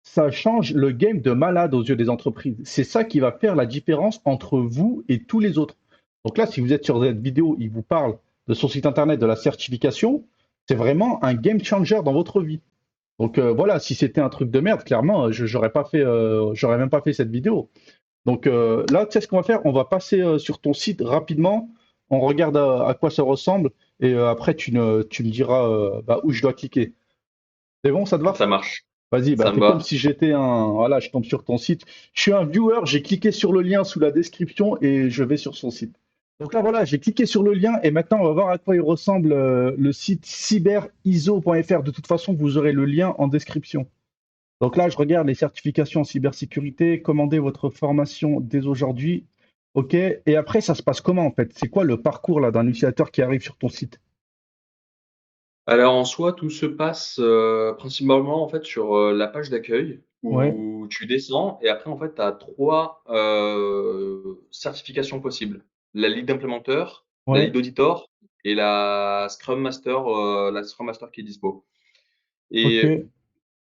ça change le game de malade aux yeux des entreprises. C'est ça qui va faire la différence entre vous et tous les autres. Donc là, si vous êtes sur cette vidéo, il vous parle de son site internet, de la certification, c'est vraiment un game changer dans votre vie. Donc voilà, si c'était un truc de merde, clairement, j'aurais même pas fait cette vidéo. Donc là, tu sais ce qu'on va faire? On va passer sur ton site rapidement. On regarde à quoi ça ressemble et après tu me diras bah, où je dois cliquer. C'est bon, ça te va? ça marche. Vas-y, bah Ça me fais comme va. si j'étais un. Voilà, je tombe sur ton site. Je suis un viewer, j'ai cliqué sur le lien sous la description et je vais sur son site. Donc là, voilà, j'ai cliqué sur le lien et maintenant, on va voir à quoi il ressemble le site cyberiso.fr. De toute façon, vous aurez le lien en description. Donc là, je regarde les certifications en cybersécurité, commandez votre formation dès aujourd'hui. OK. Et après, ça se passe comment en fait? C'est quoi le parcours là d'un utilisateur qui arrive sur ton site? Alors en soi, tout se passe principalement en fait sur la page d'accueil Ouais, où tu descends et après en fait tu as trois certifications possibles. La lead implémenteur, la ouais, lead auditor et la Scrum Master qui est dispo. Et OK,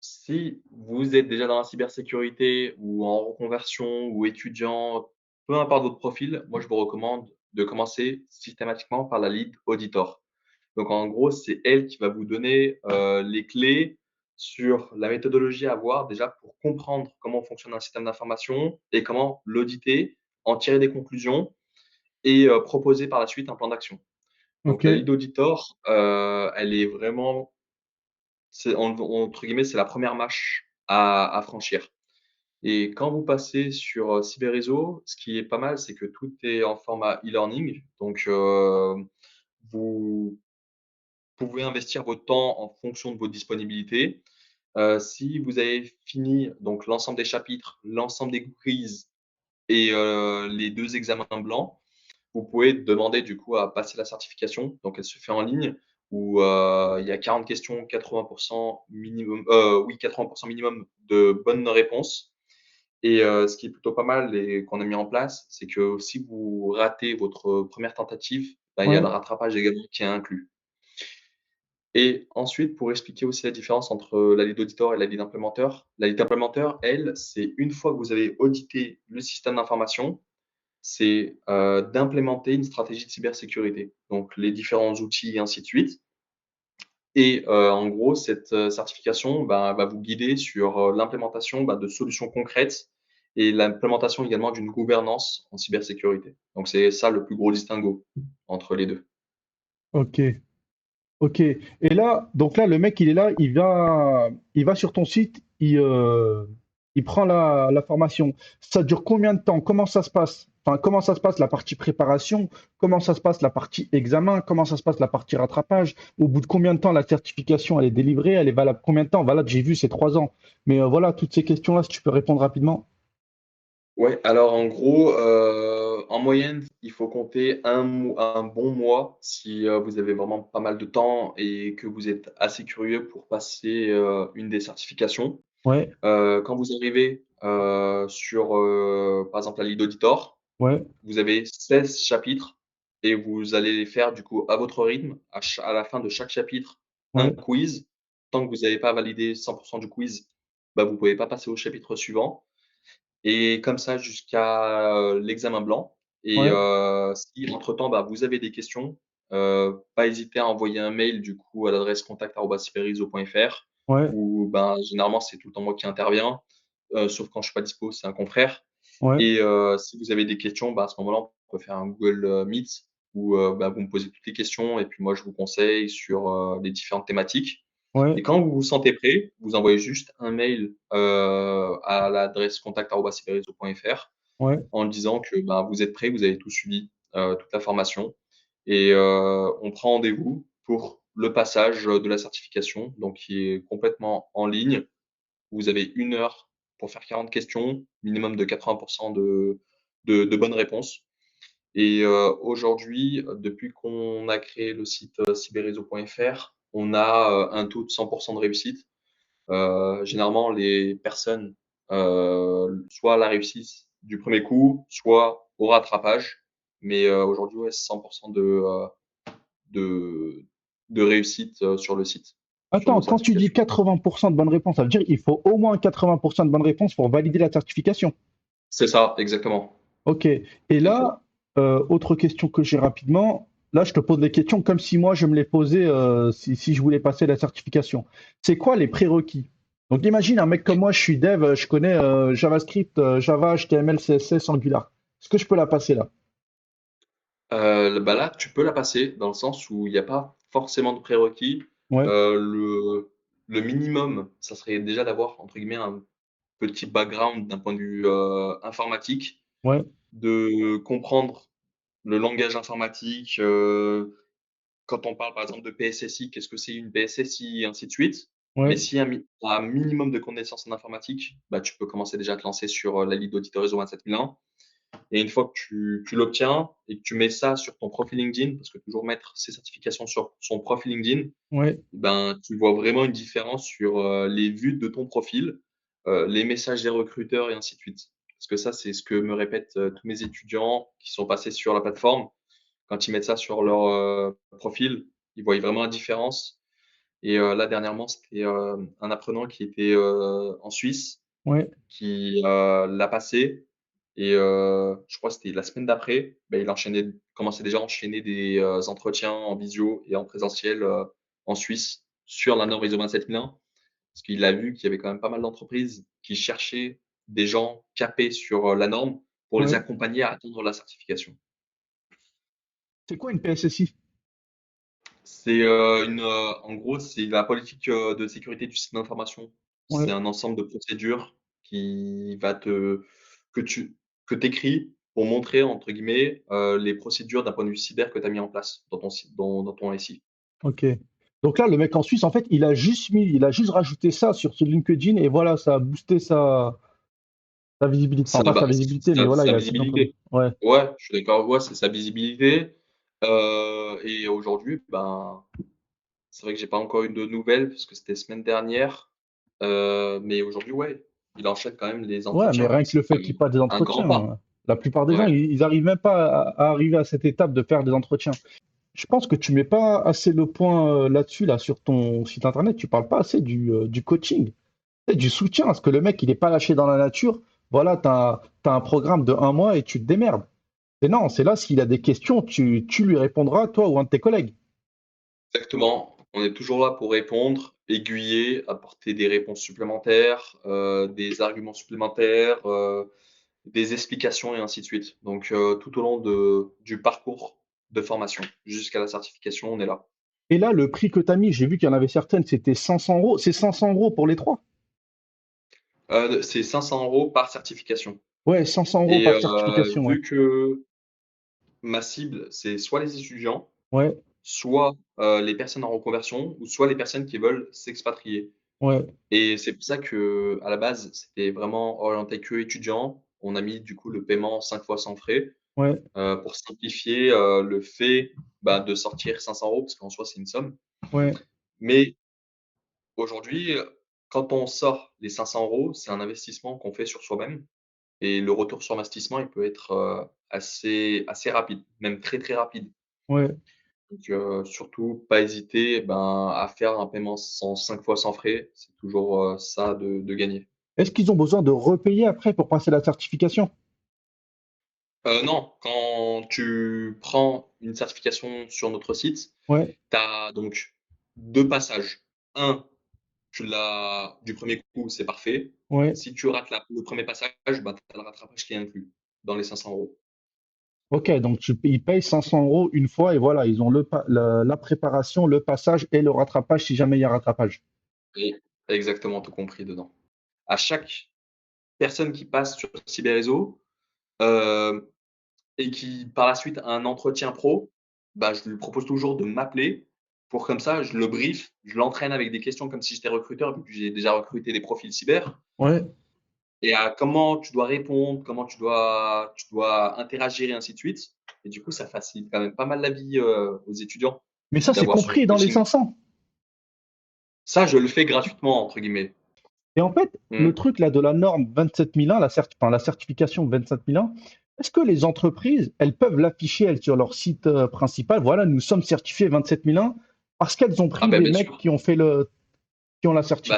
si vous êtes déjà dans la cybersécurité ou en reconversion ou étudiant, peu importe votre profil, moi je vous recommande de commencer systématiquement par la lead auditor. Donc en gros, c'est elle qui va vous donner les clés sur la méthodologie à avoir déjà pour comprendre comment fonctionne un système d'information et comment l'auditer, en tirer des conclusions et proposer par la suite un plan d'action. Donc la OK, lead auditor, elle est vraiment, entre guillemets, c'est la première marche à franchir. Et quand vous passez sur Cyberréseau, ce qui est pas mal, c'est que tout est en format e-learning. Donc vous pouvez investir votre temps en fonction de vos disponibilités. Si vous avez fini donc l'ensemble des chapitres, l'ensemble des quiz et les 2 examens blancs, vous pouvez demander du coup à passer la certification. Donc elle se fait en ligne où il y a 40 questions, 80% minimum, oui 80% minimum de bonnes réponses. Et ce qui est plutôt pas mal et qu'on a mis en place, c'est que si vous ratez votre première tentative, bah, il y a le ouais, rattrapage également qui est inclus. Et ensuite, pour expliquer aussi la différence entre la lead auditor et la lead implémenteur, la lead implémenteur, elle, c'est une fois que vous avez audité le système d'information, c'est d'implémenter une stratégie de cybersécurité, donc les différents outils et ainsi de suite. Et en gros, cette certification va vous guider sur l'implémentation de solutions concrètes et l'implémentation également d'une gouvernance en cybersécurité. Donc c'est ça le plus gros distinguo entre les deux. OK. Ok. Et là, donc là, le mec, il est là, il va sur ton site, il prend la formation. Ça dure combien de temps? Comment ça se passe? Enfin, comment ça se passe la partie préparation? Comment ça se passe la partie examen? Comment ça se passe la partie rattrapage? Au bout de combien de temps la certification elle est délivrée? Elle est valable combien de temps? Valable, j'ai vu, c'est 3 ans. Mais voilà, toutes ces questions-là, si tu peux répondre rapidement. Ouais, alors en gros, en moyenne, il faut compter un bon mois si vous avez vraiment pas mal de temps et que vous êtes assez curieux pour passer une des certifications. Ouais, Quand vous arrivez sur, par exemple, la Lead Auditor, ouais, vous avez 16 chapitres et vous allez les faire du coup à votre rythme. À la fin de chaque chapitre, un ouais, quiz. Tant que vous n'avez pas validé 100% du quiz, bah, vous ne pouvez pas passer au chapitre suivant. Et comme ça jusqu'à l'examen blanc. Et ouais, si entre-temps, bah, vous avez des questions, pas hésiter à envoyer un mail du coup à l'adresse contact@cyberizzo.fr ouais, ou ben, généralement, c'est tout le temps moi qui interviens, sauf quand je suis pas dispo, c'est un confrère. ouais, Et si vous avez des questions, bah, à ce moment-là, on peut faire un Google Meet où bah, vous me posez toutes les questions et puis moi, je vous conseille sur les différentes thématiques. Et ouais, quand vous vous sentez prêt, vous envoyez juste un mail à l'adresse contact@cyberizzo.fr ouais. en disant que bah, vous êtes prêt, vous avez tout suivi, toute la formation. Et on prend rendez-vous pour le passage de la certification, donc qui est complètement en ligne. Vous avez 1 heure pour faire 40 questions, minimum de 80% de bonnes réponses. Et aujourd'hui, depuis qu'on a créé le site cyberizzo.fr, on a un taux de 100% de réussite. Généralement, les personnes soit la réussissent du premier coup, soit au rattrapage. Mais aujourd'hui, ouais, 100% de, de réussite sur le site, sur Attends, nos quand tu dis certifications. 80% de bonnes réponses, ça veut dire qu'il faut au moins 80% de bonnes réponses pour valider la certification. C'est ça, exactement. Ok. Et Exactement. là, autre question que j'ai rapidement. Là, je te pose les questions comme si moi, je me les posais si je voulais passer la certification. C'est quoi les prérequis? Donc, imagine un mec comme moi, je suis dev, je connais JavaScript, Java, HTML, CSS, Angular. Est-ce que je peux la passer là? Bah là, tu peux la passer dans le sens où il n'y a pas forcément de prérequis. Ouais, Le minimum, ça serait déjà d'avoir, entre guillemets, un petit background d'un point de vue informatique, ouais, de comprendre le langage informatique. Quand on parle par exemple de PSSI, qu'est-ce que c'est une PSSI, et ainsi de suite. Mais ouais, si un minimum de connaissances en informatique, bah, tu peux commencer déjà à te lancer sur la Ligue d'Auditeur ISO 27001. Et une fois que tu l'obtiens et que tu mets ça sur ton profil LinkedIn, parce que toujours mettre ses certifications sur son profil LinkedIn, ouais. ben, tu vois vraiment une différence sur les vues de ton profil, les messages des recruteurs et ainsi de suite. Parce que ça, c'est ce que me répètent tous mes étudiants qui sont passés sur la plateforme. Quand ils mettent ça sur leur profil, ils voient vraiment la différence. Et là, dernièrement, c'était un apprenant qui était en Suisse Ouais. qui l'a passé. Et je crois que c'était la semaine d'après, ben, il enchaînait, commençait déjà à enchaîner des entretiens en visio et en présentiel en Suisse sur la norme ISO 27001, parce qu'il a vu qu'il y avait quand même pas mal d'entreprises qui cherchaient des gens capés sur la norme pour les Ouais. accompagner à atteindre la certification. C'est quoi une PSSI? C'est en gros, c'est la politique de sécurité du système d'information. C'est Ouais. un ensemble de procédures qui va que tu que t'écris pour montrer, entre guillemets, les procédures d'un point de vue cyber que tu as mis en place dans ton site, dans ton SI. Ok. Donc là, le mec en Suisse, en fait, il a juste rajouté ça sur son LinkedIn et voilà, ça a boosté sa visibilité. Enfin, Ça, pas bah, sa visibilité, mais voilà, sa il a plus d'employés. visibilité. Ouais. Ouais, je suis d'accord. Ouais, c'est sa visibilité. Et aujourd'hui, ben, c'est vrai que j'ai pas encore eu de nouvelles parce que c'était semaine dernière. Mais aujourd'hui, ouais, il enchaîne quand même les Ouais, mais entretiens. rien Et que le c'est quand fait qu'il même passe des un grand entretiens, pas. la plupart des gens, Ouais. ils arrivent même pas à arriver à cette étape de faire des entretiens. Je pense que tu mets pas assez le point là-dessus, là, sur ton site internet. Tu parles pas assez du coaching, tu sais, du soutien, parce que le mec, il est pas lâché dans la nature. Voilà, t'as un programme de 1 mois et tu te démerdes. Et non, c'est là, s'il a des questions, tu lui répondras, toi ou un de tes collègues. Exactement. On est toujours là pour répondre, aiguiller, apporter des réponses supplémentaires, des arguments supplémentaires, des explications et ainsi de suite. Donc, tout au long du parcours de formation jusqu'à la certification, on est là. Et là, le prix que tu as mis, j'ai vu qu'il y en avait certaines, c'était 500 euros. C'est 500 € pour les trois. C'est 500 € par certification Ouais, 500 euros et par certification, ouais. vu que ma cible, c'est soit les étudiants, Ouais, soit, les personnes en reconversion ou soit les personnes qui veulent s'expatrier ouais, et c'est pour ça que à la base, c'était vraiment orienté que étudiants. On a mis du coup le paiement 5 fois sans frais, ouais, pour simplifier, le fait, bah, de sortir 500 € parce qu'en soi, c'est une somme. ouais. Mais aujourd'hui, quand on sort les 500 €, c'est un investissement qu'on fait sur soi-même et le retour sur investissement, il peut être, assez rapide, même très, très rapide. Ouais. Donc surtout pas hésiter, ben, à faire un paiement sans 5 fois sans frais, c'est toujours, ça de gagner. Est-ce qu'ils ont besoin de repayer après pour passer la certification? Non, quand tu prends une certification sur notre site, Ouais, tu as donc 2 passages. Un, tu l'as du premier coup, c'est parfait. ouais. Si tu rates le premier passage, bah, tu as le rattrapage qui est inclus dans les 500 €. Ok, donc ils payent 500 euros une fois et voilà, ils ont la préparation, le passage et le rattrapage si jamais il y a rattrapage. Et exactement tout compris dedans. À chaque personne qui passe sur Cyberréseau, heu et qui par la suite a un entretien pro, bah, je lui propose toujours de m'appeler pour comme ça, je le brief, je l'entraîne avec des questions comme si j'étais recruteur, vu que j'ai déjà recruté des profils cyber Ouais. et à comment tu dois répondre, comment tu dois interagir et ainsi de suite et du coup, ça facilite quand même pas mal la vie, aux étudiants Mais ça, c'est d'avoir ce compris dans les coaching. 500. Ça, je le fais «gratuitement» entre guillemets. Et en fait, le Mmh. truc là de la norme 27001, enfin, la certification 27001, est-ce que les entreprises, elles peuvent l'afficher elles, sur leur site principal? Voilà, nous sommes certifiés 27001 parce qu'elles ont Ah pris bah, les bien mecs sûr. qui ont la Bah, certif.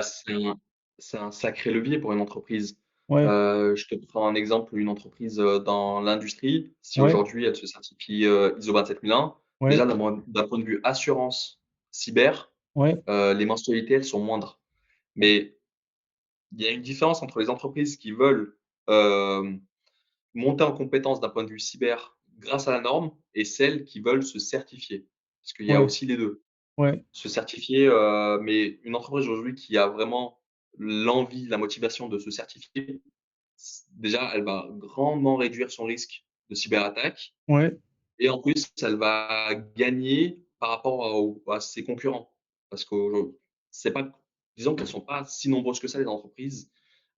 c'est un sacré levier pour une entreprise. Ouais, Je te prends un exemple, une entreprise, dans l'industrie, si ouais, aujourd'hui elle se certifie, ISO 27001, déjà ouais, d'un point de vue assurance cyber, ouais, les mensualités, elles sont moindres. Mais il y a une différence entre les entreprises qui veulent, hem, monter en compétence d'un point de vue cyber grâce à la norme et celles qui veulent se certifier. Parce qu'il y a ouais, aussi les 2. ouais, Se certifier, mais une entreprise aujourd'hui qui a vraiment l'envie, la motivation de se certifier, déjà, elle va grandement réduire son risque de cyberattaque ouais. et en plus, elle va gagner par rapport à ses concurrents. Parce que c'est pas disons qu'elles sont pas si nombreuses que ça, les entreprises,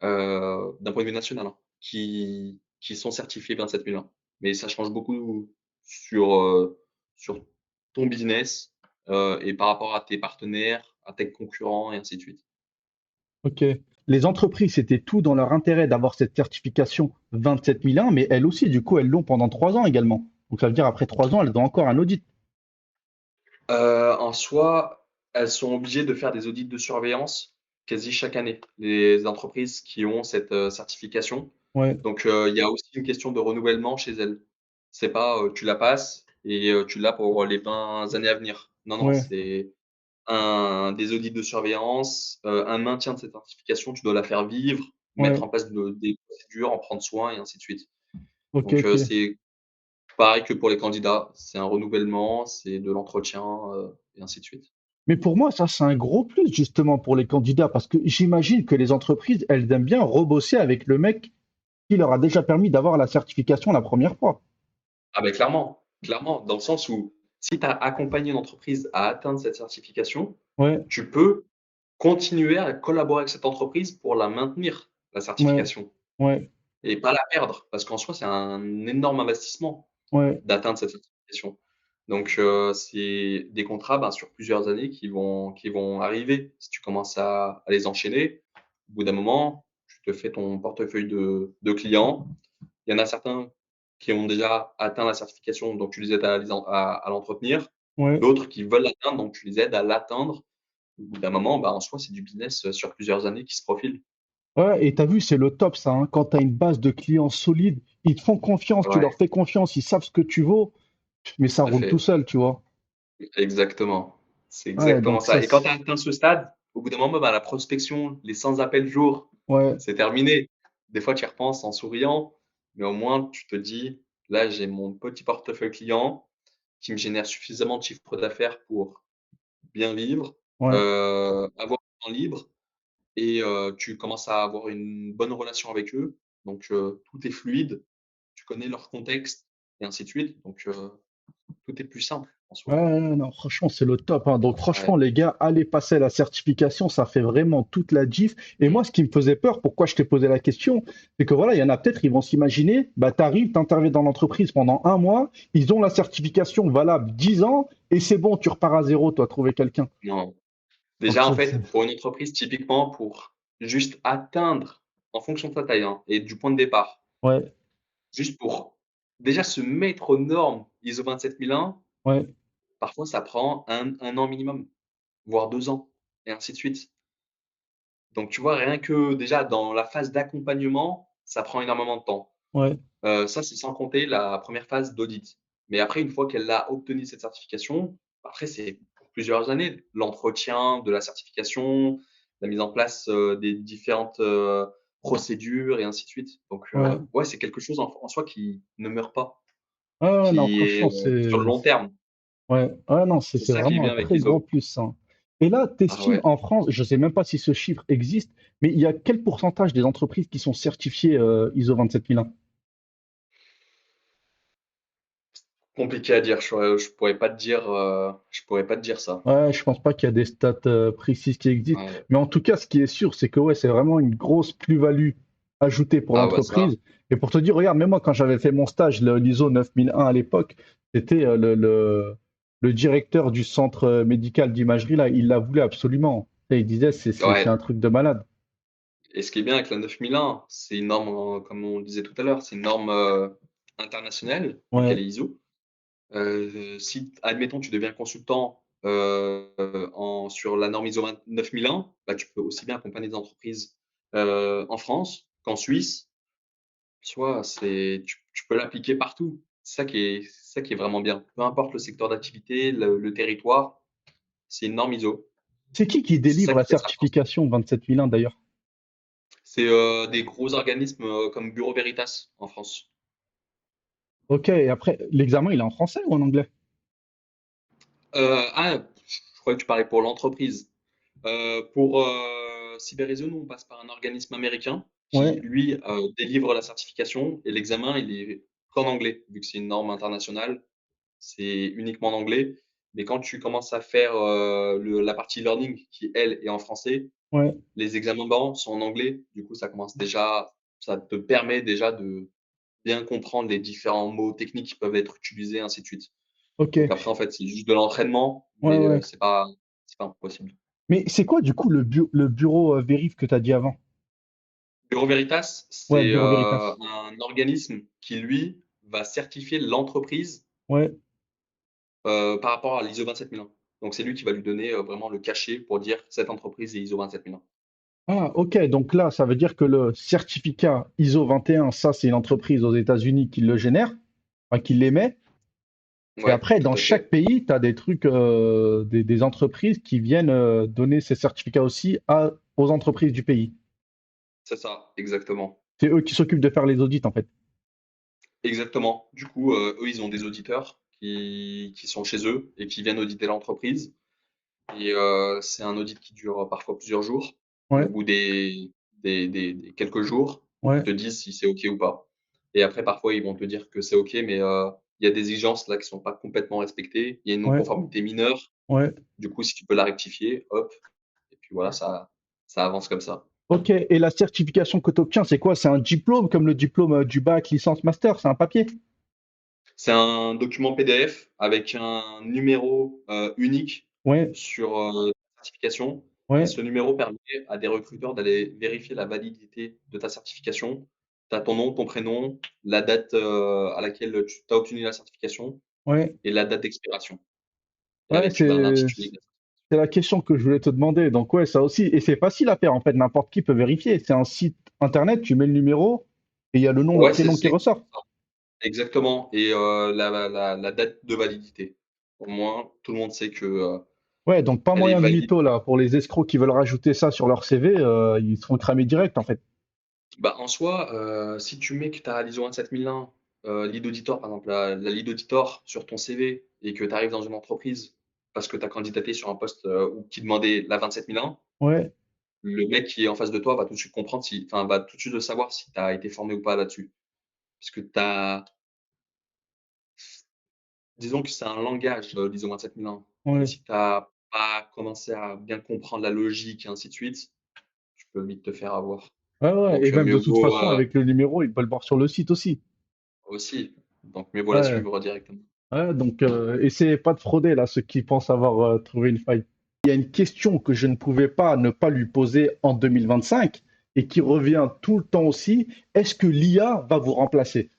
d'un point de vue national, hein, qui sont certifiées 27001. Mais ça change beaucoup sur ton business, et par rapport à tes partenaires, à tes concurrents et ainsi de suite. Ok. Les entreprises, c'était tout dans leur intérêt d'avoir cette certification 27001, mais elles aussi, du coup, elles l'ont pendant 3 ans également. Donc ça veut dire après 3 ans, elles ont encore un audit. En soi, elles sont obligées de faire des audits de surveillance quasi chaque année, les entreprises qui ont cette, certification. Ouais, Donc, il y a aussi une question de renouvellement chez elles. C'est pas, tu la passes et tu l'as pour les 20 années à venir. Non, non, ouais, c'est des audits de surveillance, un maintien de cette certification, tu dois la faire vivre, mettre ouais. en place des procédures, en prendre soin et ainsi de suite. Ok, Donc, ok. c'est pareil que pour les candidats, c'est un renouvellement, c'est de l'entretien, et ainsi de suite. Mais pour moi, ça, c'est un gros plus justement pour les candidats, parce que j'imagine que les entreprises, elles aiment bien rebosser avec le mec qui leur a déjà permis d'avoir la certification la première fois. Ah ben clairement, clairement, dans le sens où si tu as accompagné une entreprise à atteindre cette certification, Ouais, tu peux continuer à collaborer avec cette entreprise pour la maintenir, la ouais, certification ouais, et pas la perdre parce qu'en soi, c'est un énorme investissement ouais, d'atteindre cette certification. Donc c'est des contrats, ben, sur plusieurs années qui vont arriver. Si tu commences à les enchaîner, au bout d'un moment, tu te fais ton portefeuille de clients. Il y en a certains qui ont déjà atteint la certification, donc tu les aides à l'entretenir. ouais. D'autres qui veulent l'atteindre, donc tu les aides à l'atteindre. Au bout d'un moment, bah, en soi, c'est du business, sur plusieurs années qui se profile. Ouais, et t'as vu, c'est le top ça, hein. Quand t'as une base de clients solides, ils te font confiance, tu Ouais, leur fais confiance, ils savent ce que tu vaux, mais ça tout à roule tout fait. seul, tu vois. Exactement. C'est Ouais, exactement donc ça, ça et quand tu as atteint ce stade, au bout d'un moment, bah, la prospection, les 100 appels jour, ouais, c'est terminé. Des fois, tu y repenses en souriant, mais au moins tu te dis: «Là, j'ai mon petit portefeuille client qui me génère suffisamment de chiffre d'affaires pour bien vivre, ouais. avoir du temps libre et tu commences à avoir une bonne relation avec eux. Donc tout est fluide, tu connais leur contexte et ainsi de suite. Donc tout est plus simple en soi. Ouais, non, franchement, c'est le top, hein. Donc, Ouais. franchement, les gars, allez passer la certification, ça fait vraiment toute la diff. Et Mmh. moi, ce qui me faisait peur, pourquoi je t'ai posé la question, c'est que voilà, il y en a peut-être, ils vont s'imaginer, bah, t'arrives, t'interviens dans l'entreprise pendant un mois, ils ont la certification valable 10 ans, et c'est bon, tu repars à zéro, toi, trouver quelqu'un. Non. Donc, Déjà, en fait, pour une entreprise, typiquement, pour juste atteindre, en fonction de sa taille, hein, et du point de départ, ouais, juste pour déjà se mettre aux normes ISO 27001, ouais, parfois ça prend un an minimum, voire 2 ans et ainsi de suite. Donc tu vois, rien que déjà dans la phase d'accompagnement, ça prend énormément de temps. ouais, Ça, c'est sans compter la première phase d'audit. Mais après, une fois qu'elle a obtenu cette certification, après c'est pour plusieurs années. L'entretien de la certification, la mise en place, des différentes, procédures et ainsi de suite. Donc ouais. ouais, c'est quelque chose en soi qui ne meurt pas, Ah ouais, non, qui est, franchement, sur le long terme. ouais, ouais, non, C'est c'est ça qui est vraiment un bien avec très grand l'ISO. plus, ça. Et là, tu Ah estimes ouais. en France, je ne sais même pas si ce chiffre existe, mais il y a quel pourcentage des entreprises qui sont certifiées ISO 27001? Compliqué à dire, je pourrais pas te dire ça. Ouais, je pense pas qu'il y a des stats précises qui existent. Ouais. Mais en tout cas, ce qui est sûr, c'est que ouais, c'est vraiment une grosse plus-value ajoutée pour Ah bah ça, l'entreprise. Et pour te dire, regarde, même moi, quand j'avais fait mon stage, l'ISO 9001 à l'époque, c'était le directeur du centre médical d'imagerie, là, il la voulait absolument. Et il disait, c'est ouais. un truc de malade. Et ce qui est bien avec la 9001, c'est une norme, comme on le disait tout à l'heure, c'est une norme internationale, vu qu'elle Ouais, est ISO. Si, admettons, tu deviens consultant sur la norme ISO 9001, bah, tu peux aussi bien accompagner des entreprises en France qu'en Suisse. Soit tu peux l'appliquer partout. C'est ça qui est vraiment bien. Peu importe le secteur d'activité, le territoire, c'est une norme ISO. c'est qui C'est délivre ça la qui fait sa force. certification 27001 d'ailleurs? C'est des gros organismes comme Bureau Veritas en France. Ok, et après, l'examen, il est en français ou en anglais? Je croyais que tu parlais pour l'entreprise. Pour Cyberizone, on passe par un organisme américain qui, Ouais, lui, délivre la certification et l'examen, il est qu'en anglais, vu que c'est une norme internationale, c'est uniquement en anglais. Mais quand tu commences à faire la partie learning, qui, elle, est en français, ouais, les examens bancs sont en anglais. Du coup, ça te permet déjà de bien comprendre les différents mots techniques qui peuvent être utilisés, ainsi de suite. ok. Donc après, en fait, c'est juste de l'entraînement, Ouais, mais ouais. c'est pas impossible. Mais c'est quoi du coup le bureau vérif que tu as dit avant? Bureau Veritas, Ouais, le c'est bureau Veritas. un organisme qui, lui, va certifier l'entreprise Ouais. par rapport à l'ISO 27001. Donc c'est lui qui va lui donner vraiment le cachet pour dire cette entreprise est ISO 27001. Ah, ok. Donc là, ça veut dire que le certificat ISO 21, ça, c'est une entreprise aux États-Unis qui le génère, enfin, qui l'émet. Et Ouais, après, tout dans à chaque fait. pays, tu as des trucs, des entreprises qui viennent donner ces certificats aussi aux entreprises du pays. C'est ça, exactement. C'est eux qui s'occupent de faire les audits, en fait. Exactement. Du coup, eux, ils ont des auditeurs qui sont chez eux et qui viennent auditer l'entreprise. Et c'est un audit qui dure parfois plusieurs jours. Et au Ouais, bout des quelques jours, ils ouais, te disent si c'est OK ou pas. Et après, parfois, ils vont te dire que c'est OK, mais il y a des exigences là qui sont pas complètement respectées. Il y a une ouais, non-conformité mineure. ouais. Du coup, si tu peux la rectifier, hop, et puis voilà, ça avance comme ça. Ok. Et la certification que tu obtiens, c'est quoi? C'est un diplôme comme le diplôme du bac, licence, master? C'est un papier? C'est un document PDF avec un numéro unique Ouais, sur ta certification. Et ouais, ce numéro permet à des recruteurs d'aller vérifier la validité de ta certification. Tu as ton nom, ton prénom, la date à laquelle tu as obtenu la certification ouais. et la date d'expiration. Et Ouais, avec l'intitulé. c'est la question que je voulais te demander. Donc ouais, ça aussi, et c'est facile à faire en fait, n'importe qui peut vérifier. C'est un site internet, tu mets le numéro et il y a le nom, le Ouais, prénom qui c'est ressort. exactement. Et la date de validité. Au moins, tout le monde sait que Ouais, donc pas elle est moyen de valide. mytho là. Pour les escrocs qui veulent rajouter ça sur leur CV, ils seront cramés direct en fait. Bah, en soi, si tu mets que tu as l'ISO 27001, lead auditor, par exemple, la lead auditor sur ton CV et que tu arrives dans une entreprise parce que tu as candidaté sur un poste qui demandait la 27001, Ouais, le mec qui est en face de toi va tout de suite comprendre si enfin, va tout de suite le savoir si tu as été formé ou pas là-dessus. Parce que tu as disons que c'est un langage, l'ISO 27001 et Ouais. si tu as pas commencé à bien comprendre la logique et ainsi de suite, tu peux vite te faire avoir. Ouais, ouais. Et Donc, même mieux de toute vaut, façon, avec le numéro, ils peuvent le voir sur le site aussi. aussi, donc mieux vaut la Ouais. suivre directement. Ouais, donc, essayez pas de frauder là, ceux qui pensent avoir trouvé une faille. Il y a une question que je ne pouvais pas ne pas lui poser en 2025 et qui revient tout le temps aussi. Est-ce que l'IA va vous remplacer?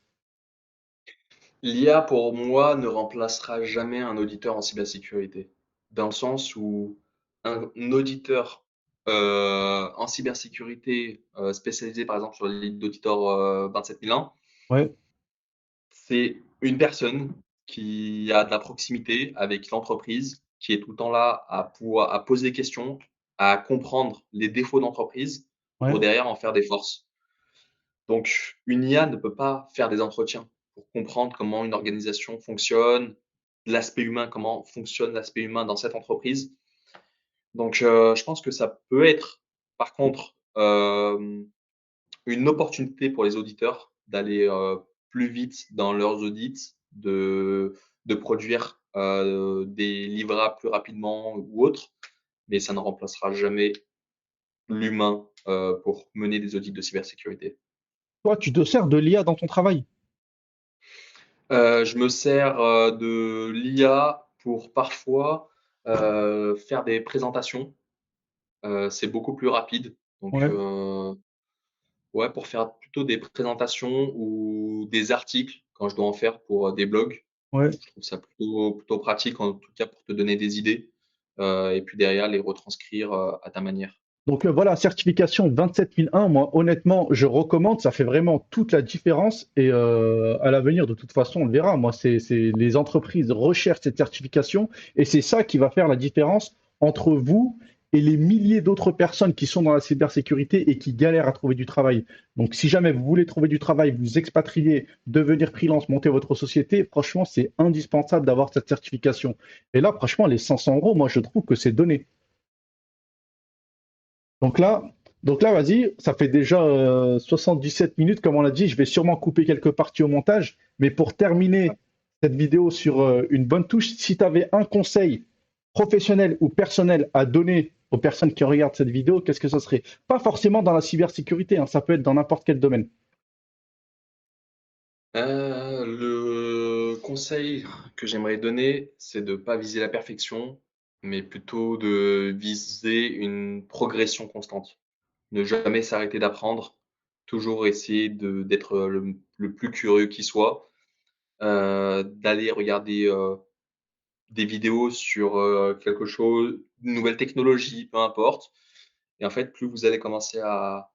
L'IA, pour moi, ne remplacera jamais un auditeur en cybersécurité. Dans le sens où un auditeur en cybersécurité spécialisé, par exemple, sur les lignes d'auditeur 27001, Ouais, c'est une personne qui a de la proximité avec l'entreprise, qui est tout le temps là à pouvoir à poser des questions, à comprendre les défauts d'entreprise pour ouais, derrière en faire des forces. Donc, une IA ne peut pas faire des entretiens pour comprendre comment une organisation fonctionne, l'aspect humain, comment fonctionne l'aspect humain dans cette entreprise. Donc, je pense que ça peut être, par contre, une opportunité pour les auditeurs d'aller plus vite dans leurs audits, de produire des livrables plus rapidement ou autre, mais ça ne remplacera jamais l'humain pour mener des audits de cybersécurité. toi, tu te sers de l'IA dans ton travail. Je me sers, de l'IA pour parfois, faire des présentations. C'est beaucoup plus rapide. Donc, Ouais, ouais, pour faire plutôt des présentations ou des articles quand je dois en faire pour, des blogs. ouais. Je trouve ça plutôt pratique, en tout cas pour te donner des idées, et puis derrière les retranscrire, à ta manière. Donc voilà, certification 27001, moi honnêtement, je recommande, ça fait vraiment toute la différence et à l'avenir, de toute façon, on le verra. Moi, les entreprises recherchent cette certification et c'est ça qui va faire la différence entre vous et les milliers d'autres personnes qui sont dans la cybersécurité et qui galèrent à trouver du travail. Donc si jamais vous voulez trouver du travail, vous expatrier, devenir freelance, monter votre société, franchement, c'est indispensable d'avoir cette certification. Et là, franchement, les 500 euros, moi, je trouve que c'est donné. Donc là, donc là, vas-y, ça fait déjà 77 minutes, comme on l'a dit. Je vais sûrement couper quelques parties au montage. Mais pour terminer cette vidéo sur une bonne touche, si tu avais un conseil professionnel ou personnel à donner aux personnes qui regardent cette vidéo, qu'est-ce que ça serait? Pas forcément dans la cybersécurité, hein, ça peut être dans n'importe quel domaine. Le conseil que j'aimerais donner, c'est de pas viser la perfection, mais plutôt de viser une progression constante. Ne jamais s'arrêter d'apprendre, toujours essayer d'être le plus curieux qui soit, d'aller regarder des vidéos sur quelque chose, une nouvelle technologie, peu importe. Et en fait, plus vous allez commencer à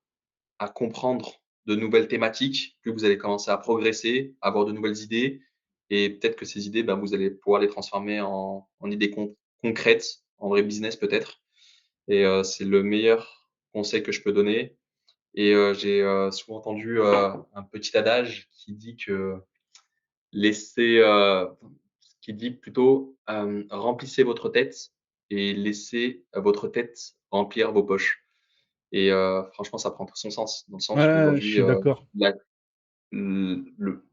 comprendre de nouvelles thématiques, plus vous allez commencer à progresser, à avoir de nouvelles idées. Et peut-être que ces idées, ben, vous allez pouvoir les transformer en idées concrètes, en vrai business peut-être. Et c'est le meilleur conseil que je peux donner. Et j'ai souvent entendu un petit adage qui dit que laissez, qui dit plutôt remplissez votre tête et laissez votre tête remplir vos poches. Et franchement, ça prend tout son sens, dans le sens où Ouais, je aujourd'hui, suis d'accord. la le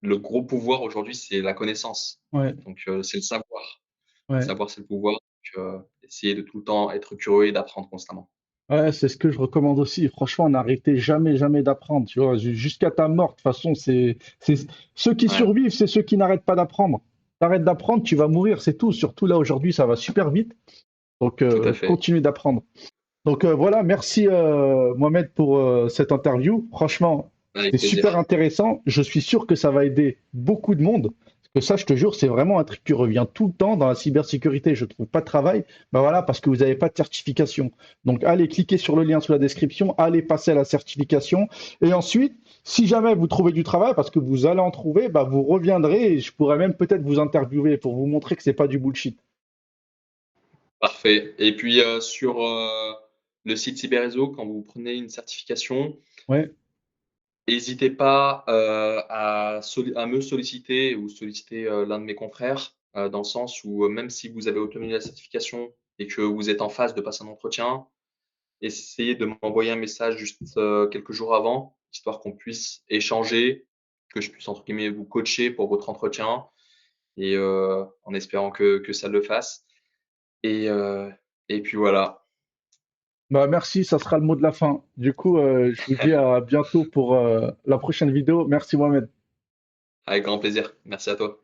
le gros pouvoir aujourd'hui, c'est la connaissance. Ouais, Donc c'est le savoir. Le ouais. savoir, c'est le pouvoir. Donc essayer de tout le temps être curieux et d'apprendre constamment. Ouais, c'est ce que je recommande aussi. Franchement, n'arrêtez jamais, jamais d'apprendre. Tu vois, jusqu'à ta mort. De toute façon, ceux qui Ouais, survivent, c'est ceux qui n'arrêtent pas d'apprendre. T'arrêtes d'apprendre, tu vas mourir, c'est tout. Surtout là aujourd'hui, ça va super vite. Donc, tout à fait. continue d'apprendre. Donc voilà, merci Mohamed pour cette interview. Franchement, Avec c'est super plaisir. intéressant. Je suis sûr que ça va aider beaucoup de monde. Parce que ça, je te jure, c'est vraiment un truc qui revient tout le temps dans la cybersécurité. Je trouve pas de travail. Ben voilà, parce que vous n'avez pas de certification. Donc allez cliquer sur le lien sous la description, allez passer à la certification. Et ensuite, si jamais vous trouvez du travail, parce que vous allez en trouver, bah, vous reviendrez et je pourrais même peut-être vous interviewer pour vous montrer que c'est pas du bullshit. Parfait. Et puis sur le site Cyberréseau, quand vous prenez une certification, Ouais, n'hésitez pas à me solliciter ou solliciter l'un de mes confrères, dans le sens où même si vous avez obtenu la certification et que vous êtes en phase de passer un entretien, essayer de m'envoyer un message juste quelques jours avant, histoire qu'on puisse échanger, que je puisse entre guillemets vous coacher pour votre entretien et en espérant que ça le fasse. Et, euh, et puis voilà, Bah, merci, ça sera le mot de la fin. Du coup, je vous dis à bientôt pour la prochaine vidéo. Merci Mohamed. avec grand plaisir. Merci à toi.